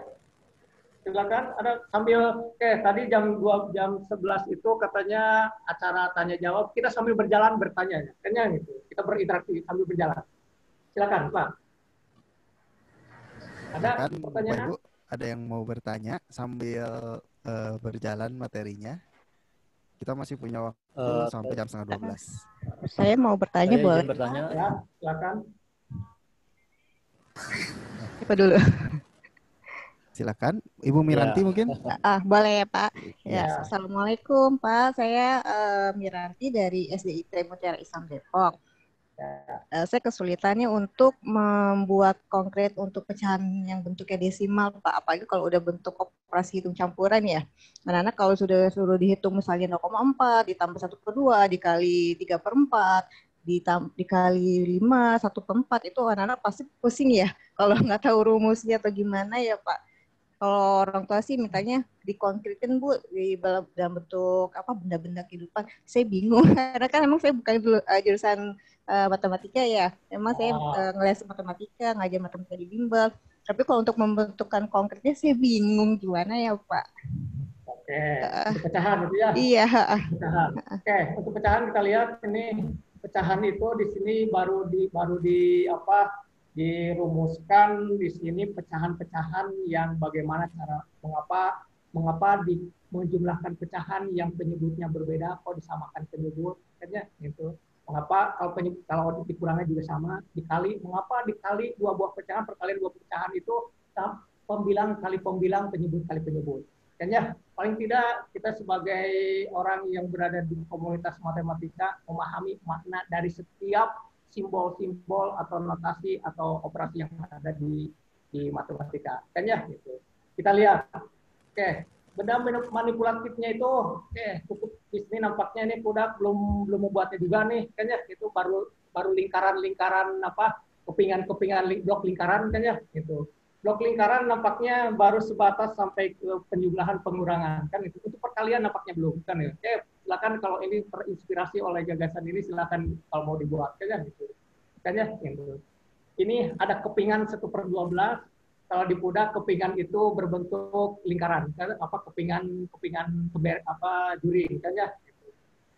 Silakan ada sambil tadi jam 11 itu katanya acara tanya jawab, kita sambil berjalan bertanya. Kayaknya gitu. Kita berinteraksi sambil berjalan. Silakan, Pak. Ada pertanyaan? Bapak Ibu, ada yang mau bertanya sambil berjalan materinya? Kita masih punya waktu sampai jam 11:30. Saya mau bertanya, boleh? Bertanya. Ya, silakan. Siapa dulu? Silakan, Ibu Miranti mungkin? Boleh ya Pak. Ya. Assalamualaikum Pak. Saya Miranti dari SDIT Mutiara Islam Depok. Saya kesulitannya untuk membuat konkret untuk pecahan yang bentuknya desimal, Pak. Apalagi kalau udah bentuk operasi hitung campuran ya. Anak-anak kalau sudah suruh dihitung misalnya 0,4 ditambah 1/2 dikali 3/4 dikali 5 1/4 itu anak-anak pasti pusing ya kalau nggak tahu rumusnya atau gimana ya Pak. Kalau orang tua sih mintanya dikonkretin Bu dalam bentuk apa benda-benda kehidupan. Saya bingung karena kan emang saya bukan jurusan matematika ya. Emang saya ngeles matematika, ngajar matematika di bimbel. Tapi kalau untuk membentukkan konkretnya saya bingung gimana ya Pak. Oke, untuk pecahan itu ya. Iya. Pecahan. Oke, untuk pecahan kita lihat ini pecahan itu di sini baru dirumuskan di sini pecahan-pecahan yang bagaimana cara mengapa menjumlahkan pecahan yang penyebutnya berbeda kok disamakan penyebut kan ya gitu. Mengapa kalau dikurangnya juga sama mengapa dikali dua buah pecahan perkalian dua pecahan itu pembilang kali pembilang penyebut kali penyebut. Kan ya paling tidak kita sebagai orang yang berada di komunitas matematika memahami makna dari setiap simbol-simbol atau notasi atau operasi yang ada di matematika. Kan ya gitu. Kita lihat. Oke, benda manipulatifnya itu cukup di sini nampaknya ini udah belum membuatnya juga nih. Kan ya itu baru lingkaran-lingkaran kepingan blok lingkaran kan ya gitu. Blok lingkaran nampaknya baru sebatas sampai ke penjumlahan pengurangan kan itu. Untuk perkalian nampaknya belum kan ya. Silakan kalau ini terinspirasi oleh gagasan ini silakan kalau mau dibuat kan gitu. Kan ya gitu. Ini ada kepingan 1/12. Kalau di PUDA kepingan itu berbentuk lingkaran. Kan kepingan juri kan ya gitu.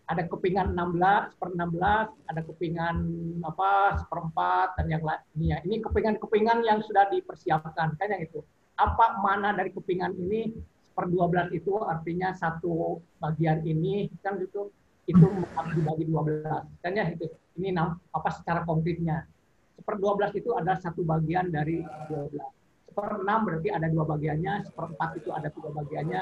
Ada kepingan 16/16, ada kepingan 1/4 dan yang lainnya. Ini kepingan-kepingan yang sudah dipersiapkan kan ya gitu. Apa makna dari kepingan ini? 1/12 itu artinya satu bagian ini kan gitu itu dibagi 12 kan ya itu ini secara konkretnya 1/12 itu adalah satu bagian dari 12 1/6 berarti ada dua bagiannya 1/4 itu ada tiga bagiannya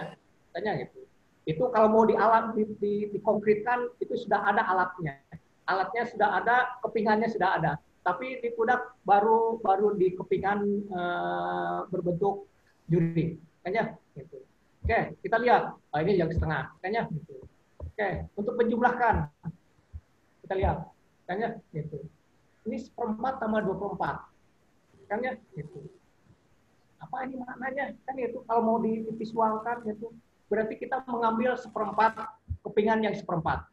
kan ya gitu itu kalau mau dikonkretkan itu sudah ada alatnya sudah ada kepingannya sudah ada tapi di PUDA baru di kepingan berbentuk juri kan ya gitu. Oke, kita lihat. Ini yang setengah. Kayaknya gitu. Oke, untuk menjumlahkan. Kita lihat. Kayaknya gitu. Ini 1/4 tambah 2/4. Kayaknya gitu. Apa ini maknanya? Kan itu kalau mau divisualkan gitu. Berarti kita mengambil 1/4 kepingan yang 1/4.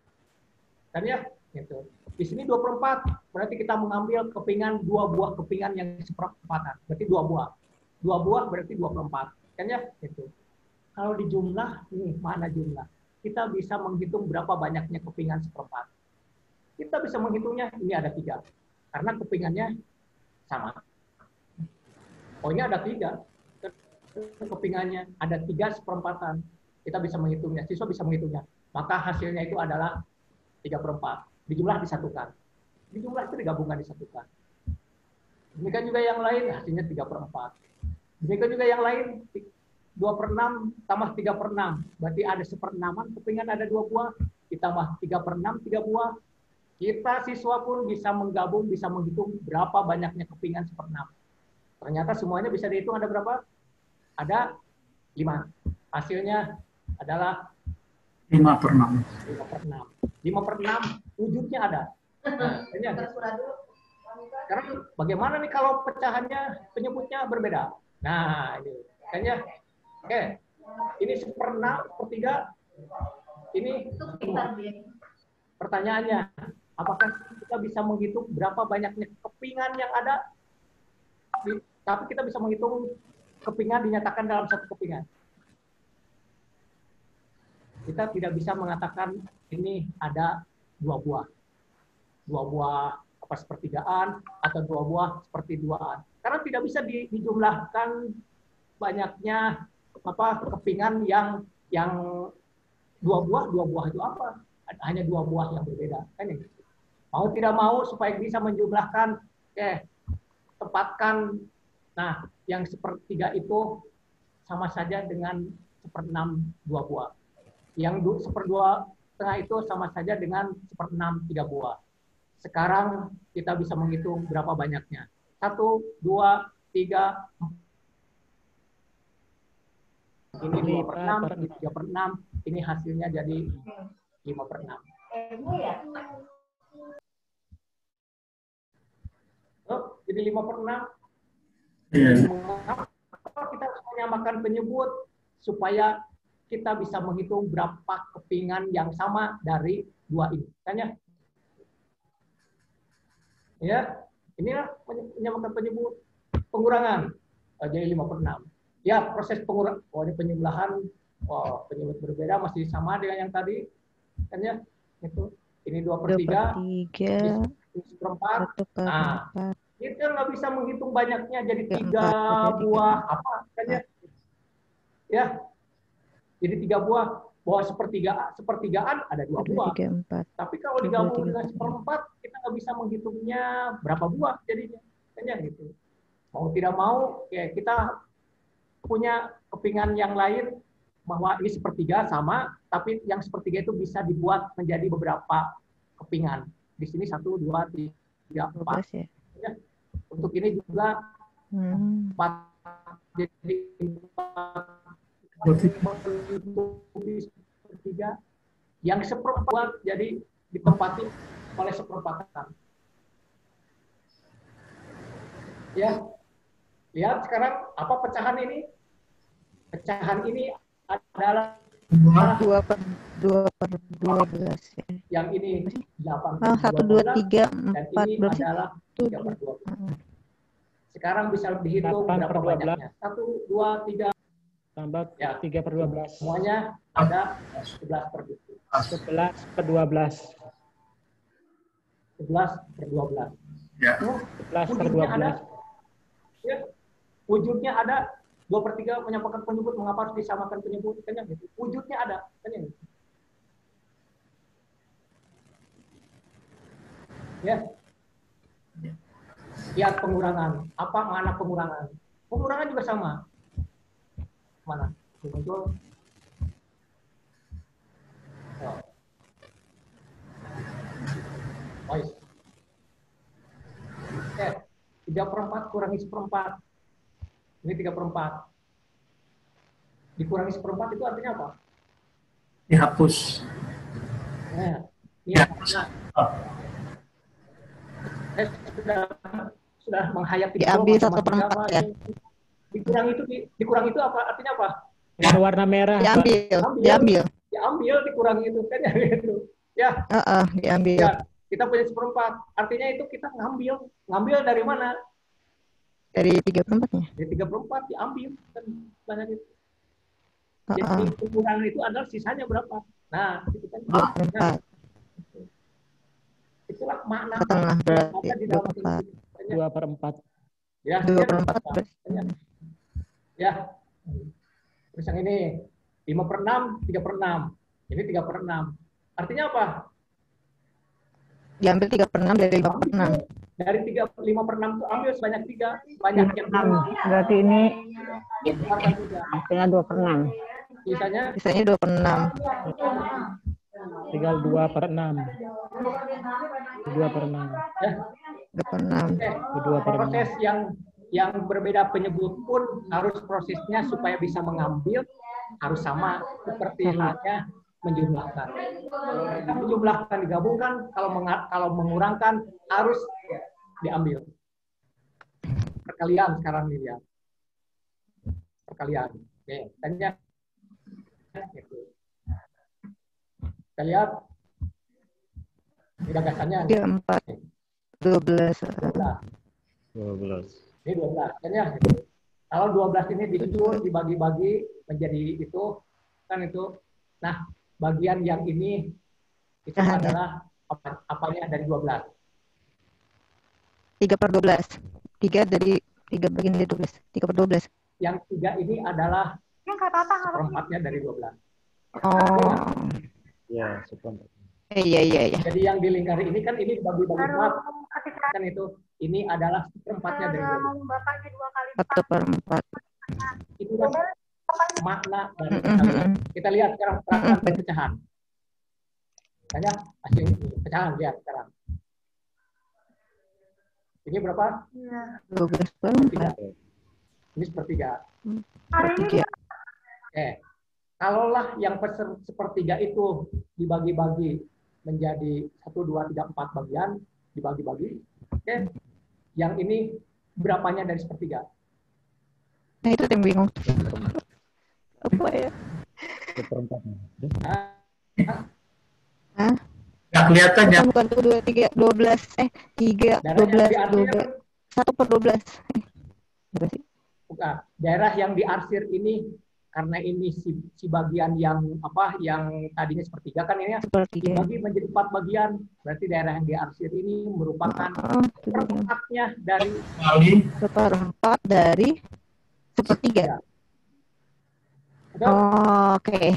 Kan ya? Gitu. Di sini 2/4. Berarti kita mengambil kepingan 2 buah kepingan yang 1/4. Berarti 2 buah. 2 buah berarti 2/4. Kan ya? Gitu. Kalau dijumlah, ini mana jumlah? kita bisa menghitung berapa banyaknya kepingan seperempat. Kita bisa menghitungnya, ini ada 3. Karena kepingannya sama. Oh, ini ada 3. Kepingannya ada 3 seperempatan. Kita bisa menghitungnya, siswa bisa menghitungnya. Maka hasilnya itu adalah 3/4. Dijumlah disatukan. Dijumlah itu digabungkan disatukan. Demikian juga yang lain, hasilnya 3/4. Demikian juga yang lain, 2/6 tambah 3/6. Berarti ada 1/6, kepingan ada 2 buah. Ditambah 3/6, 3 buah. Kita siswa pun bisa menggabung, bisa menghitung berapa banyaknya kepingan 1/6. Ternyata semuanya bisa dihitung ada berapa? Ada 5. Hasilnya adalah 5/6. 5/6. 5/6 wujudnya ada. Nah, ini ada. Sekarang bagaimana nih kalau pecahannya, penyebutnya berbeda? Nah, ini kayaknya, oke, ini 1/6, 1/3, ini pertanyaannya, apakah kita bisa menghitung berapa banyaknya kepingan yang ada? Tapi kita bisa menghitung kepingan dinyatakan dalam satu kepingan. Kita tidak bisa mengatakan ini ada 2 buah. 2 buah apa sepertigaan atau 2 buah sepertiduaan. Karena tidak bisa dijumlahkan banyaknya apa kepingan yang 2 buah itu apa? Hanya 2 buah yang berbeda, kan ya? Mau tidak mau supaya bisa menjumlahkan, tempatkan. Nah, yang 1/3 itu sama saja dengan 1/6 2 buah. Yang 1/2 itu sama saja dengan 1/6 3 buah. Sekarang kita bisa menghitung berapa banyaknya. 1, 2, 3, 4. Ini 2/6, ini 3/6, ini hasilnya jadi 5/6. Oh, jadi 5/6. Mengapa kita harus menyamakan penyebut supaya kita bisa menghitung berapa kepingan yang sama dari 2 ini. Tanya. Ya, inilah menyamakan penyebut. Pengurangan. Jadi 5/6. Ya, proses pengurangan. Oh, ini penyebelahan. Oh, penyebut berbeda masih sama dengan yang tadi. Kan ya? Itu. Ini 2/3. Ini 1/4. Nah, kita nggak bisa menghitung banyaknya jadi 3 buah apa kan ya? Ya. Jadi 3 buah. Bahwa sepertigaan ada 2 buah. Tapi kalau digabung dengan 1/4, kita nggak bisa menghitungnya berapa buah jadinya. Kan ya gitu. Mau tidak mau, ya kita punya kepingan yang lain bahwa ini 1/3 sama, tapi yang 1/3 itu bisa dibuat menjadi beberapa kepingan. Di sini 1, 2, 3, 4. Ya. Untuk ini juga 4. Jadi 4/3 yang 1/4 jadi ditempati oleh 1/4. Ya, lihat sekarang apa pecahan ini? Pecahan ini adalah 2/12 ya. Yang ini 8/12. 1, 2, 3, 4 dan ini adalah 3/12. Sekarang bisa dihitung berapa banyaknya? 1, 2, 3. Tambah Ya. 3/12. Semuanya ada 11/12. 11/12. 11/12. Ya. 11/12. Ya. Wujudnya ada. 2/3 menyamakan penyebut. Mengapa harus disamakan penyebut? Kan gitu. Wujudnya ada. Kan gitu. Ya. Lihat pengurangan. Apa makna pengurangan? Pengurangan juga sama. Mana? Muncul. Oh. Baik. Oke. 3/4 kurangi 1/4. Ini 3/4. Dikurangi 1/4 itu artinya apa? Dihapus. Nah, ini Ya. Saya sudah menghayati Diambil 1/4 ya. Dikurangi itu apa? Artinya apa? Yang warna merah. Diambil. Diambil, dikurangi itu kan ya gitu. Ya. Diambil. Ya, kita punya 1/4. Artinya itu kita ngambil dari mana? Dari 3/4-nya. Dari 3/4 diambil kan banyak itu. Jadi pengurangan itu adalah sisanya berapa? Nah, itu kan. 2/4. Nah, itulah makna Setengah berarti di dalam 2/4. 2/4. ya. 2/4 berarti. Ya. Terus yang ini 5/6, 3/6. Ini 3/6. Artinya apa? Diambil 3/6 dari 5/6. Dari 5/6 itu ambil sebanyak 3. Banyak yang 6. Berarti ini artinya 2/6. Sisanya 2/6. Tinggal 2/6. 2/6. Ya. 2/6. Proses yang berbeda penyebut pun harus prosesnya supaya bisa mengambil harus sama seperti halnya menjumlahkan. Kita menjumlahkan digabungkan, kalau mengurangkan harus diambil. Perkalian sekarang nih ya. Perkalian. Nih, tanya. Gitu. Kita lihat. Ini gagasannya. 4. 12. 12. Ini 12. Kan ya? Gitu. Kalau 12 ini disusun, dibagi-bagi menjadi itu, kan itu. Nah, bagian yang ini itu adalah apanya dari 12. 3/12. 3 dari 3 bagian dari 12. 3/12. Yang 3 ini adalah seperempatnya dari 12. Oh. Ya, seperempat. Iya. Jadi yang di lingkari ini kan ini dibagi-bagi 4. Kan itu. Ini adalah seperempatnya dari 12. 1/4. Itu kan makna dari pecahan. Kita lihat sekarang peraturan pecahan. Tanya hasil pecahan, lihat sekarang. Ini berapa? 12/4. Ini sepertiga. Sepertiga. Oke. Kalaulah yang sepertiga itu dibagi-bagi menjadi 1, 2, 3, 4 bagian, dibagi-bagi. Oke. Yang ini berapanya dari sepertiga? Nah, itu yang bingung. Apa ya? Seperempatnya. Hah? Nggak kelihatan ya. Bukan 2, 3, 12. 3, 12. 1/12. Berapa sih? Bukan. Daerah yang diarsir ini karena ini si bagian yang apa yang tadinya sepertiga kan ini dibagi menjadi 4 bagian. Berarti daerah yang diarsir ini merupakan seperempatnya dari seperempat dari sepertiga. Oke.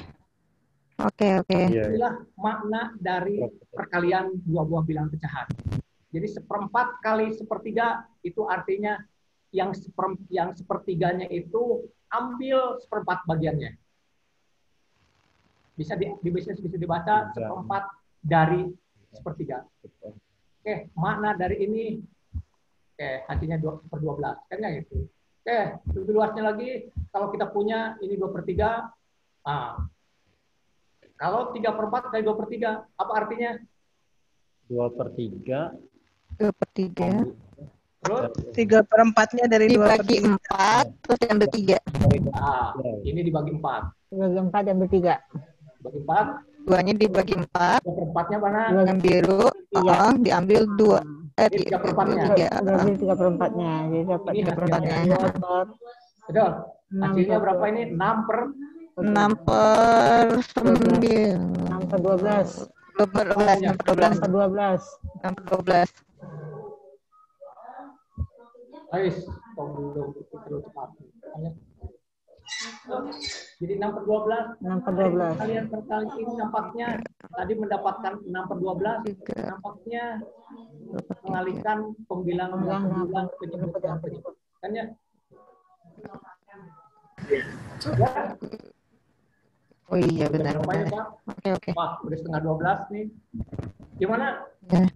Inilah makna dari perkalian dua buah bilangan pecahan. Jadi seperempat kali sepertiga itu artinya yang sepertiganya itu ambil seperempat bagiannya. Bisa dibaca seperempat dari sepertiga. Oke, makna dari ini hasilnya 2/12 kan ya gitu. Oke, lebih luasnya lagi kalau kita punya ini 2/3. Kalau 3/4 kali 2/3 apa artinya? 2/3. 2/3. Terus 3/4-nya dari 2/4 terus diambil 3. Ini dibagi 4. Dibagi 4 diambil 3. Dibagi 4. 2-nya dibagi 4. 2/4-nya mana? Yang biru diambil 2. 3/4-nya. Diambil 3/4-nya. Jadi dapat 3/4-nya. Betul. Hasilnya berapa ini? 6/9. 6/12. 6/12. Ais, belum terlalu cepat. Jadi 6/12. 6/12. Kalian berkali ini nampaknya tadi mendapatkan 6/12. Nampaknya mengalihkan pembilangan penyebutan. Kan ya? Oh iya benar. Oke. Wah, udah setengah 12 nih. Gimana? Ya.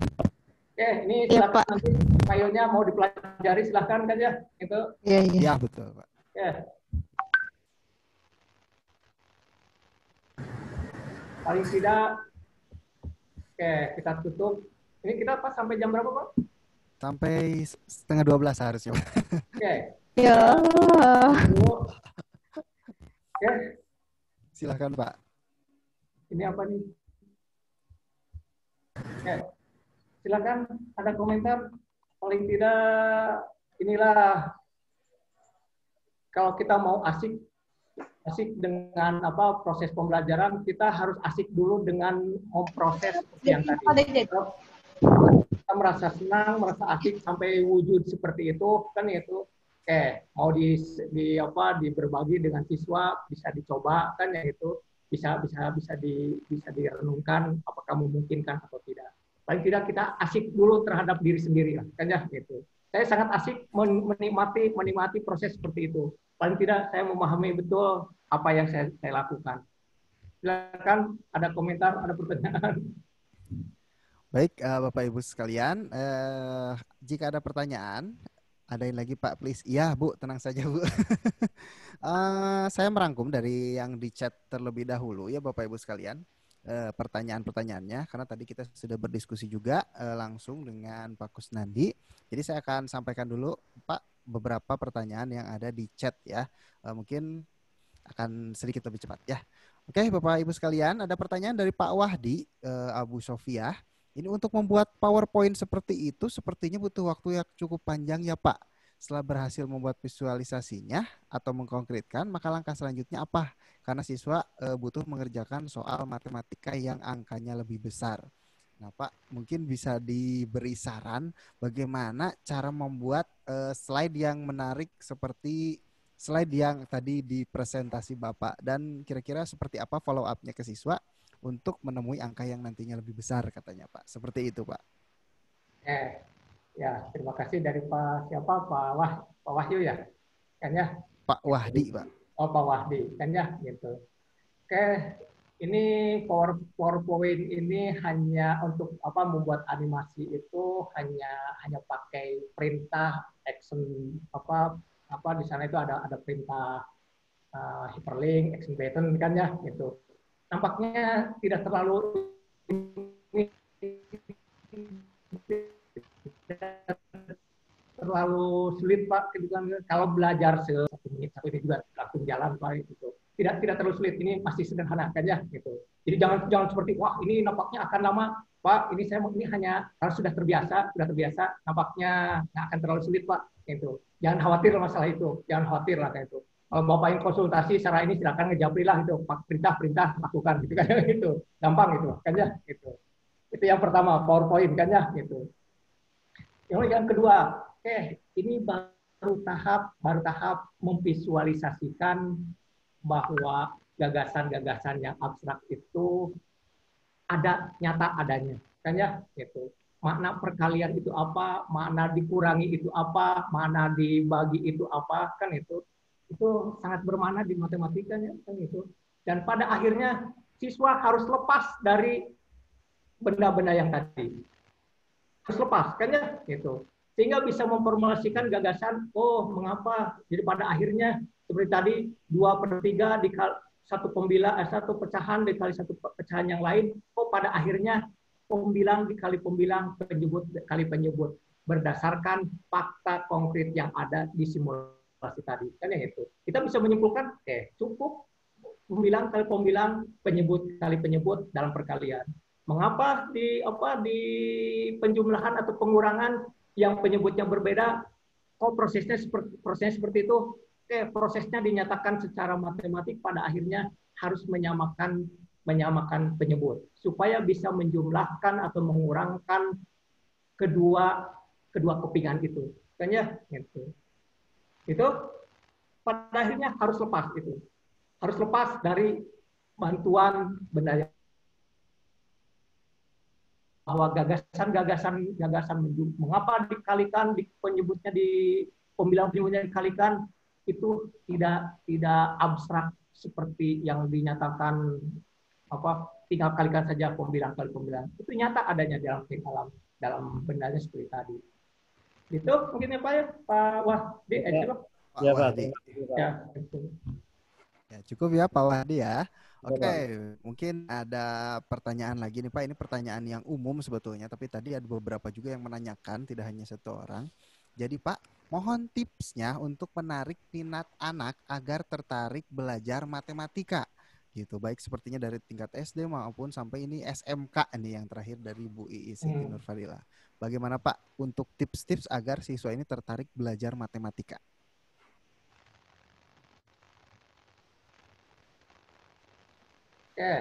Oke, ini ya, silakan Pak. nanti filenya mau dipelajari silahkan kan ya? Itu. Iya. Ya, betul, Pak. Oke. Paling tidak, oke kita tutup. Ini kita pas sampai jam berapa, Pak? Sampai setengah 12 harusnya. Oke. Ya. Oke. Silahkan, Pak. Ini apa nih? Oke. Silakan ada komentar. Paling tidak inilah kalau kita mau asik asik dengan proses pembelajaran, kita harus asik dulu dengan memproses seperti yang tadi. Kita merasa senang, merasa asik sampai wujud seperti itu, kan itu mau di berbagi dengan siswa, bisa dicoba kan ya, itu bisa direnungkan apakah memungkinkan atau tidak. Paling tidak kita asik dulu terhadap diri sendiri kan ya gitu. Saya sangat asik menikmati proses seperti itu. Paling tidak saya memahami betul apa yang saya lakukan. Silakan, ada komentar, ada pertanyaan. Baik, Bapak Ibu sekalian, jika ada pertanyaan, ada yang lagi Pak, please. Iya Bu, tenang saja Bu. Saya merangkum dari yang di chat terlebih dahulu ya Bapak Ibu sekalian, pertanyaan-pertanyaannya, karena tadi kita sudah berdiskusi juga langsung dengan Pak Kusnandi. Jadi saya akan sampaikan dulu Pak beberapa pertanyaan yang ada di chat ya. Mungkin akan sedikit lebih cepat ya. Oke Bapak Ibu sekalian, ada pertanyaan dari Pak Wahdi Abu Sofia. Ini untuk membuat PowerPoint seperti itu sepertinya butuh waktu yang cukup panjang ya Pak. Setelah berhasil membuat visualisasinya atau mengkonkretkan, maka langkah selanjutnya apa? Karena siswa butuh mengerjakan soal matematika yang angkanya lebih besar. Nah Pak, mungkin bisa diberi saran bagaimana cara membuat slide yang menarik seperti slide yang tadi di presentasi Bapak. Dan kira-kira seperti apa follow up-nya ke siswa untuk menemui angka yang nantinya lebih besar katanya Pak. Seperti itu Pak. Ya, terima kasih dari Pak siapa? Pak Wahyu ya? Kan ya? Pak Wahdi, Pak. Oh, Pak Wahdi, kan ya gitu. Oke, ini PowerPoint ini hanya untuk membuat animasi itu hanya pakai perintah action di sana itu ada perintah hyperlink, action button kan ya gitu. Nampaknya tidak terlalu sulit Pak, kalau belajar 1 menit juga langsung jalan Pak itu. Tidak terlalu sulit, ini masih sederhana kan ya gitu. Jadi jangan seperti wah ini nampaknya akan lama Pak, ini hanya harus sudah terbiasa, nampaknya nggak akan terlalu sulit Pak gitu. Jangan khawatir masalah itu, jangan khawatir lah kayak itu. Kalau Bapak ingin konsultasi secara ini silakan ngejabrilah itu, perintah lakukan gitu kan gitu. Gampang itu kan ya gitu. Itu yang pertama, PowerPoint kan ya gitu. Yang kedua, ini baru tahap memvisualisasikan bahwa gagasan-gagasan yang abstrak itu ada nyata adanya kan ya gitu. Makna perkalian itu apa, makna dikurangi itu apa, makna dibagi itu apa, kan itu sangat bermakna di matematika ya, kan itu. Dan pada akhirnya siswa harus lepas dari benda-benda yang tadi. Harus lepas, kan ya, gitu. Sehingga bisa memformulasikan gagasan, mengapa. Jadi pada akhirnya seperti tadi 2/3 dikali satu pecahan dikali satu pecahan yang lain, pada akhirnya pembilang dikali pembilang, penyebut kali penyebut berdasarkan fakta konkret yang ada di simulasi tadi, kan yang itu. Kita bisa menyimpulkan, cukup pembilang kali pembilang, penyebut kali penyebut dalam perkalian. Mengapa di penjumlahan atau pengurangan yang penyebutnya berbeda, prosesnya seperti itu? Prosesnya dinyatakan secara matematik pada akhirnya harus menyamakan penyebut supaya bisa menjumlahkan atau mengurangkan kedua kepingan itu, kan ya? Itu pada akhirnya harus lepas dari bantuan benda yang bahwa gagasan mengapa dikalikan di penyebutnya di pembilang-penyebutnya dikalikan itu tidak abstrak seperti yang dinyatakan tinggal kalikan saja pembilang kali pembilang. Itu nyata adanya dalam bendanya seperti tadi. Itu mungkin ya Pak ya, Pak Wahdi. Ya, Pak Wahdi. Ya, cukup ya Pak Wahdi ya. Oke, mungkin ada pertanyaan lagi nih Pak. Ini pertanyaan yang umum sebetulnya, tapi tadi ada beberapa juga yang menanyakan, tidak hanya satu orang. Jadi Pak, mohon tipsnya untuk menarik minat anak agar tertarik belajar matematika. Gitu, baik sepertinya dari tingkat SD maupun sampai ini SMK nih yang terakhir dari Bu Ii Siti Nurfadila. Bagaimana Pak untuk tips-tips agar siswa ini tertarik belajar matematika? Oke,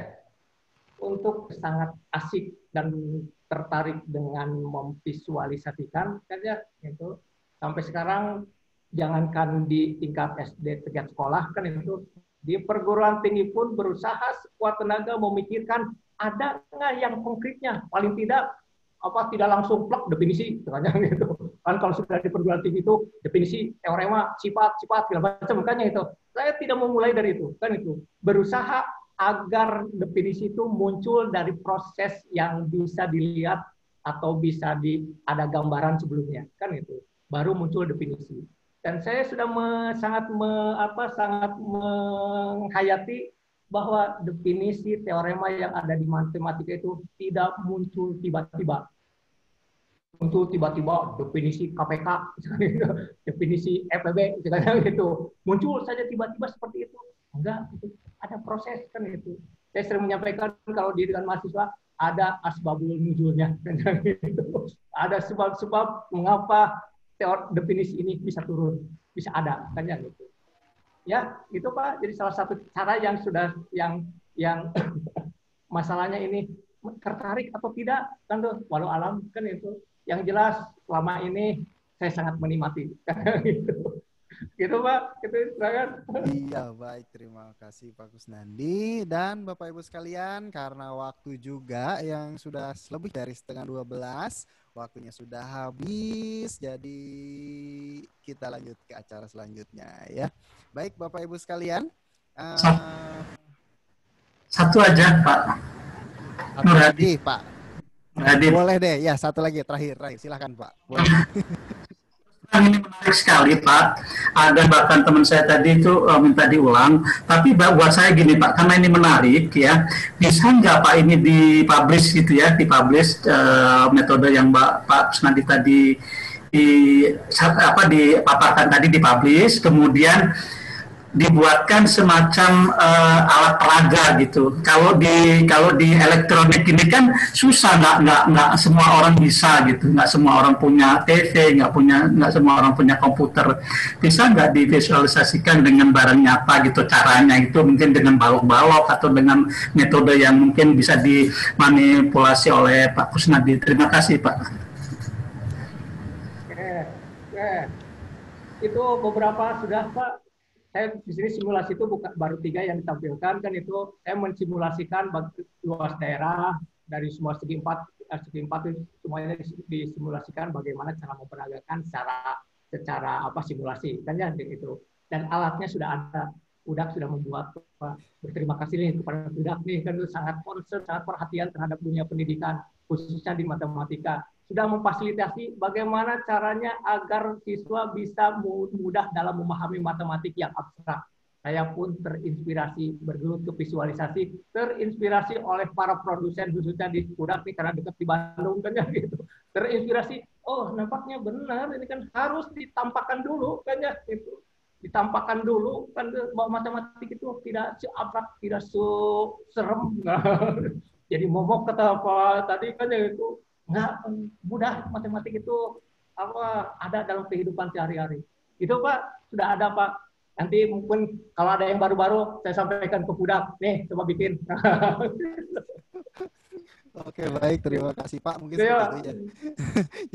untuk sangat asik dan tertarik dengan memvisualisasikan kan ya itu sampai sekarang jangankan di tingkat SD tingkat sekolah kan itu di perguruan tinggi pun berusaha sekuat tenaga memikirkan ada nggak yang konkretnya paling tidak apa tidak langsung plak definisi katanya gitu kan kalau sudah di perguruan tinggi itu definisi teorema sifat segala macam makanya itu saya tidak memulai dari itu kan itu berusaha agar definisi itu muncul dari proses yang bisa dilihat atau bisa ada gambaran sebelumnya kan itu baru muncul definisi dan saya sudah sangat menghayati bahwa definisi teorema yang ada di matematika itu tidak muncul tiba-tiba. Muncul tiba-tiba definisi KPK, definisi FPB, gitu. Muncul saja tiba-tiba seperti itu. Enggak, itu ada proses kan itu. Saya sering menyampaikan kalau di dengan mahasiswa ada asbabul nuzulnya, gitu. Ada sebab-sebab mengapa definisi ini bisa turun, bisa ada, kan ya gitu. Ya, itu Pak. Jadi salah satu cara yang sudah yang masalahnya ini tertarik atau tidak kan tuh walau alam kan itu. Yang jelas selama ini saya sangat menikmati gitu. Gitu Pak, itu silakan. Iya, baik, terima kasih Pak Kusnandi dan Bapak Ibu sekalian karena waktu juga yang sudah lebih dari setengah 12. Waktunya sudah habis, jadi kita lanjut ke acara selanjutnya ya. Baik Bapak Ibu sekalian. Satu aja Pak. Satu lagi Pak. Nurhadi. Boleh deh, ya satu lagi terakhir. Silakan Pak. Boleh. Ini menarik sekali Pak. Ada bahkan teman saya tadi itu minta diulang. Tapi buat saya gini Pak, karena ini menarik ya. Bisa nggak Pak ini dipublish gitu ya, dipublish metode yang Pak Kusnandi tadi dipaparkan tadi dipublish, kemudian dibuatkan semacam alat peraga gitu. Kalau di elektronik ini kan susah, nggak semua orang bisa gitu, nggak semua orang punya TV, nggak semua orang punya komputer. Bisa nggak divisualisasikan dengan barang nyata gitu caranya itu mungkin dengan balok-balok atau dengan metode yang mungkin bisa dimanipulasi oleh Pak Kusnandi. Terima kasih Pak. Itu beberapa sudah Pak. Saya di sini simulasi itu baru 3 yang ditampilkan kan itu saya mensimulasikan luas daerah dari semua segi empat itu semuanya disimulasikan bagaimana cara memperagakan secara simulasi kan ya gitu dan alatnya sudah ada. Udak sudah membuat berterima kasih nih kepada Udak nih kan itu sangat concern, sangat perhatian terhadap dunia pendidikan khususnya di matematika. Sudah memfasilitasi bagaimana caranya agar siswa bisa mudah dalam memahami matematik yang abstrak. Saya pun terinspirasi bergelut ke visualisasi, terinspirasi oleh para produsen khususnya di Udak nih karena dekat di Bandung kan ya gitu. Terinspirasi, oh nampaknya benar ini kan harus ditampakkan dulu kan ya gitu. Ditampakkan dulu kan bahwa matematik itu tidak seabstrak, tidak serem. Jadi momok kata apa tadi kan ya itu nggak mudah matematik itu ada dalam kehidupan sehari-hari. Itu Pak sudah ada Pak. Nanti mungkin kalau ada yang baru-baru saya sampaikan ke Udak. Nih coba bikin. Oke baik, terima kasih Pak. Mungkin seperti itu ya.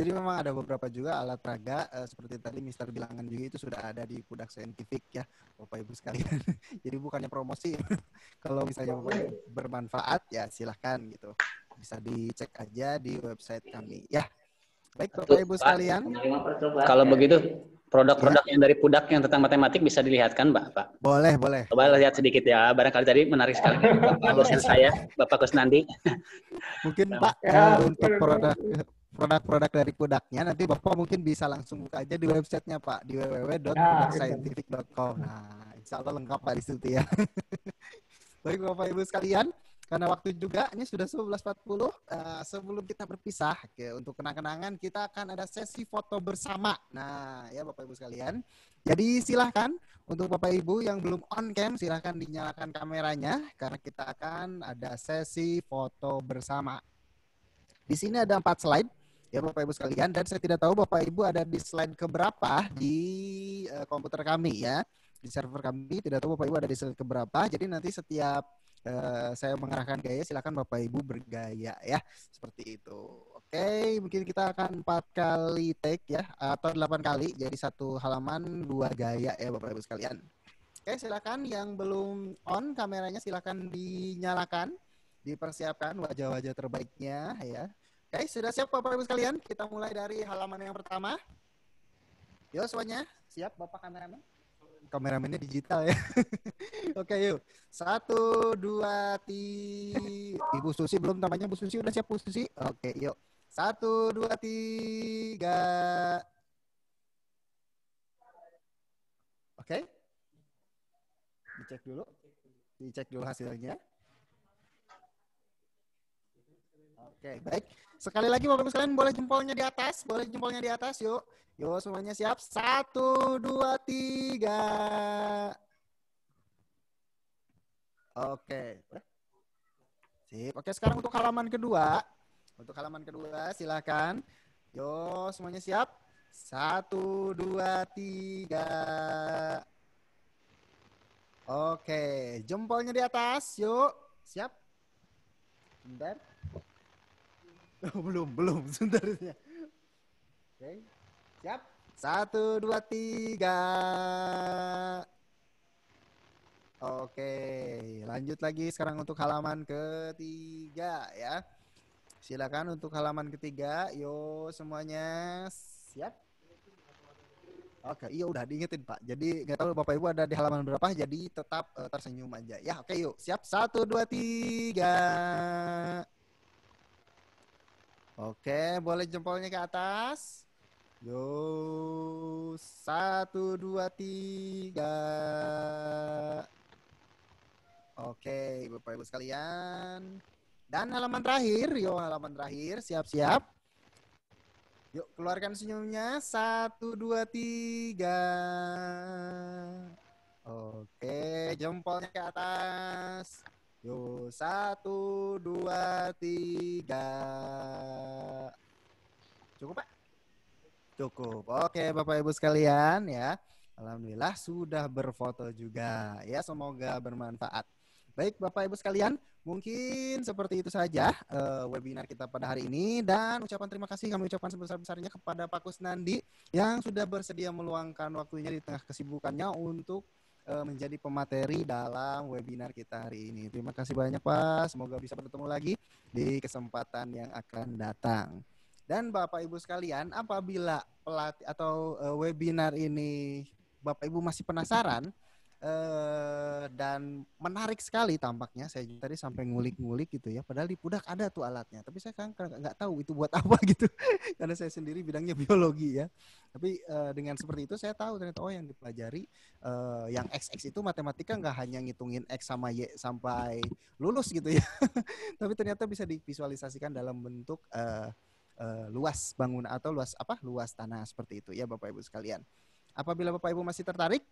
Jadi memang ada beberapa juga alat peraga seperti tadi Mister Bilangan juga itu sudah ada di Pudak Scientific ya, Bapak Ibu sekalian. Jadi bukannya promosi. Kalau misalnya bermanfaat ya silahkan gitu. Bisa dicek aja di website kami ya. Baik Bapak Ibu sekalian. Kalau begitu produk-produk yang dari Pudak yang tentang matematik bisa dilihatkan Pak? Boleh. Coba lihat sedikit ya. Barangkali tadi menarik sekali Pak dosen saya, Bapak Kusnandi. Mungkin Pak untuk produk-produk dari Pudaknya nanti Bapak mungkin bisa langsung buka aja di websitenya Pak di www.pudakscientific.com. Nah, insya Allah lengkap Pak di situ ya. Baik Bapak Ibu sekalian. Karena waktu juga ini sudah 11.40, sebelum kita berpisah untuk kenang-kenangan kita akan ada sesi foto bersama. Nah ya Bapak Ibu sekalian, jadi silahkan untuk Bapak Ibu yang belum on cam silahkan dinyalakan kameranya karena kita akan ada sesi foto bersama. Di sini ada 4 slide ya Bapak Ibu sekalian, dan saya tidak tahu Bapak Ibu ada di slide keberapa di komputer kami ya. di server kami. Tidak tahu Bapak Ibu ada di slide keberapa. Jadi nanti setiap saya mengarahkan gaya, silakan Bapak Ibu bergaya ya, seperti itu. Oke, mungkin kita akan 4 kali take ya, atau 8 kali. Jadi satu halaman 2 gaya ya Bapak Ibu sekalian. Oke, silakan yang belum on kameranya silakan dinyalakan, dipersiapkan wajah-wajah terbaiknya ya. Oke, sudah siap Bapak Ibu sekalian? Kita mulai dari halaman yang pertama. Yo semuanya, siap Bapak kameramen? Kameramennya digital ya. Oke yuk. 1, 2, 3. Ibu Susi belum namanya Bu Susi, udah siap Bu Susi? Oke yuk. 1, 2, 3. Oke. Dicek dulu hasilnya. Oke, baik. Sekali lagi Bapak Ibu sekalian, boleh jempolnya di atas, yuk. Yuk semuanya siap. 1, 2, 3. Oke. Sip. Oke, sekarang untuk halaman kedua. Silakan. Yo, semuanya siap. 1, 2, 3. Oke, jempolnya di atas, yuk. Siap? Bentar. Oh, belum, sebentar. Oke, siap. 1, 2, 3. Oke, lanjut lagi sekarang untuk halaman ketiga ya. Silakan untuk halaman ketiga, yo semuanya siap. Oke, iya udah diingetin Pak. Jadi nggak tahu Bapak Ibu ada di halaman berapa, jadi tetap tersenyum aja. Ya, oke yuk. Siap. 1, 2, 3. Oke, boleh jempolnya ke atas. Yo, 1, 2, 3. Oke, Bapak Ibu sekalian. Dan halaman terakhir, siap-siap. Yuk, keluarkan senyumnya. 1, 2, 3. Oke, jempolnya ke atas. Yuk, 1, 2, 3. Cukup, Pak? Cukup. Oke, Bapak Ibu sekalian ya. Alhamdulillah sudah berfoto juga. Ya, semoga bermanfaat. Baik, Bapak Ibu sekalian, mungkin seperti itu saja webinar kita pada hari ini, dan ucapan terima kasih kami ucapkan sebesar-besarnya kepada Pak Kusnandi yang sudah bersedia meluangkan waktunya di tengah kesibukannya untuk menjadi pemateri dalam webinar kita hari ini. Terima kasih banyak Pak, semoga bisa bertemu lagi di kesempatan yang akan datang. Dan Bapak Ibu sekalian, apabila pelatih atau webinar ini Bapak Ibu masih penasaran dan menarik sekali tampaknya, saya tadi sampai ngulik-ngulik gitu ya, padahal di Pudak ada tuh alatnya, tapi saya kan nggak tahu itu buat apa gitu, karena saya sendiri bidangnya biologi ya. Tapi dengan seperti itu saya tahu ternyata yang dipelajari yang XX itu matematika nggak hanya ngitungin X sama Y sampai lulus gitu ya, tapi ternyata bisa divisualisasikan dalam bentuk luas bangunan atau luas tanah seperti itu ya Bapak Ibu sekalian. Apabila Bapak Ibu masih tertarik,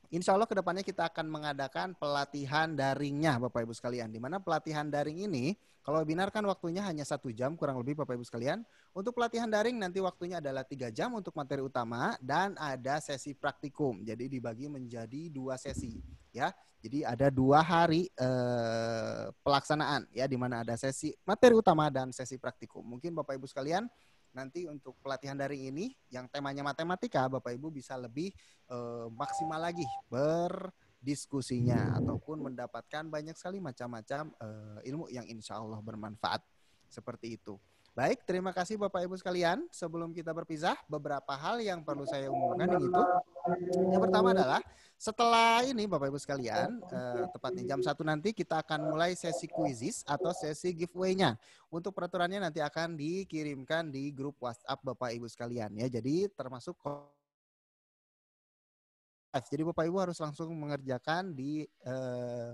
insya Allah kedepannya kita akan mengadakan pelatihan daringnya Bapak Ibu sekalian. Di mana pelatihan daring ini, kalau webinar kan waktunya hanya 1 jam kurang lebih Bapak Ibu sekalian. Untuk pelatihan daring nanti waktunya adalah 3 jam untuk materi utama dan ada sesi praktikum. Jadi dibagi menjadi 2 sesi ya. Jadi ada 2 hari pelaksanaan ya, di mana ada sesi materi utama dan sesi praktikum. Mungkin Bapak Ibu sekalian nanti untuk pelatihan daring ini yang temanya matematika, Bapak Ibu bisa lebih maksimal lagi berdiskusinya ataupun mendapatkan banyak sekali macam-macam ilmu yang insya Allah bermanfaat seperti itu. Baik, terima kasih Bapak Ibu sekalian. Sebelum kita berpisah, beberapa hal yang perlu saya umumkan yaitu yang pertama adalah setelah ini Bapak Ibu sekalian, tepatnya jam 1 nanti kita akan mulai sesi quizzes atau sesi giveaway-nya. Untuk peraturannya nanti akan dikirimkan di grup WhatsApp Bapak Ibu sekalian ya. Jadi termasuk jadi Bapak Ibu harus langsung mengerjakan di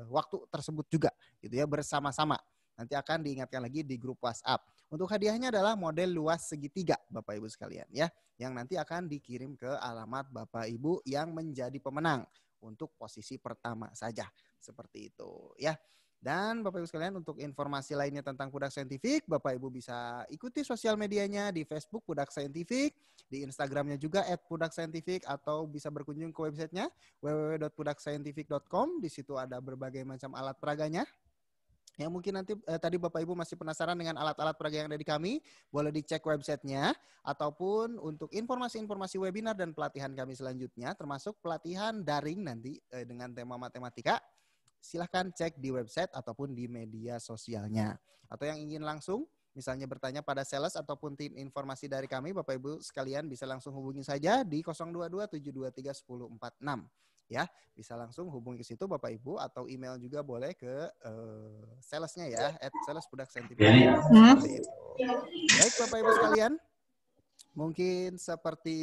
waktu tersebut juga gitu ya, bersama-sama. Nanti akan diingatkan lagi di grup WhatsApp. Untuk hadiahnya adalah model luas segitiga Bapak Ibu sekalian ya, yang nanti akan dikirim ke alamat Bapak Ibu yang menjadi pemenang untuk posisi pertama saja. Seperti itu ya. Dan Bapak Ibu sekalian, untuk informasi lainnya tentang Pudak Saintifik, Bapak Ibu bisa ikuti sosial medianya di Facebook Pudak Saintifik, di Instagramnya juga @pudakscientific, atau bisa berkunjung ke websitenya www.pudakscientific.com. Di situ ada berbagai macam alat peraganya. Yang mungkin nanti tadi Bapak Ibu masih penasaran dengan alat-alat peraga yang ada di kami, boleh dicek websitenya, ataupun untuk informasi-informasi webinar dan pelatihan kami selanjutnya, termasuk pelatihan daring nanti dengan tema matematika, silahkan cek di website ataupun di media sosialnya. Atau yang ingin langsung, misalnya bertanya pada sales ataupun tim informasi dari kami, Bapak Ibu sekalian bisa langsung hubungi saja di 022-723-1046. Ya, bisa langsung hubungi ke situ Bapak Ibu, atau email juga boleh ke salesnya ya, @salespudakscientific. Baik Bapak Ibu sekalian, mungkin seperti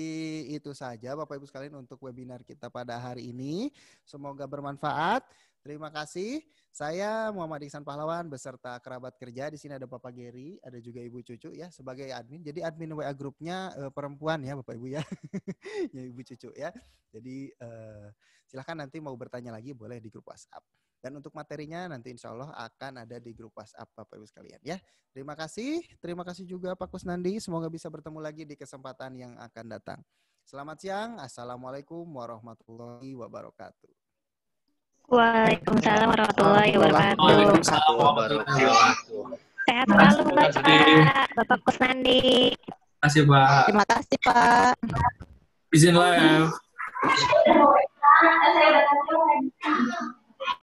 itu saja Bapak Ibu sekalian untuk webinar kita pada hari ini. Semoga bermanfaat. Terima kasih. Saya Muhammad Iksan Pahlawan beserta kerabat kerja. Di sini ada Bapak Geri, ada juga Ibu Cucu ya sebagai admin. Jadi admin WA grupnya perempuan ya Bapak Ibu ya. Ya Ibu Cucu ya. Jadi silahkan nanti mau bertanya lagi boleh di grup WhatsApp. Dan untuk materinya nanti insya Allah akan ada di grup WhatsApp Bapak Ibu sekalian ya. Terima kasih juga Pak Kusnandi. Semoga bisa bertemu lagi di kesempatan yang akan datang. Selamat siang. Assalamualaikum warahmatullahi wabarakatuh. Waalaikumsalam warahmatullahi wabarakatuh. Waalaikumsalam warahmatullahi wabarakatuh. Sehat selalu Bapak Kusnandi. Terima kasih Pak. Terima kasih Pak. Izin live.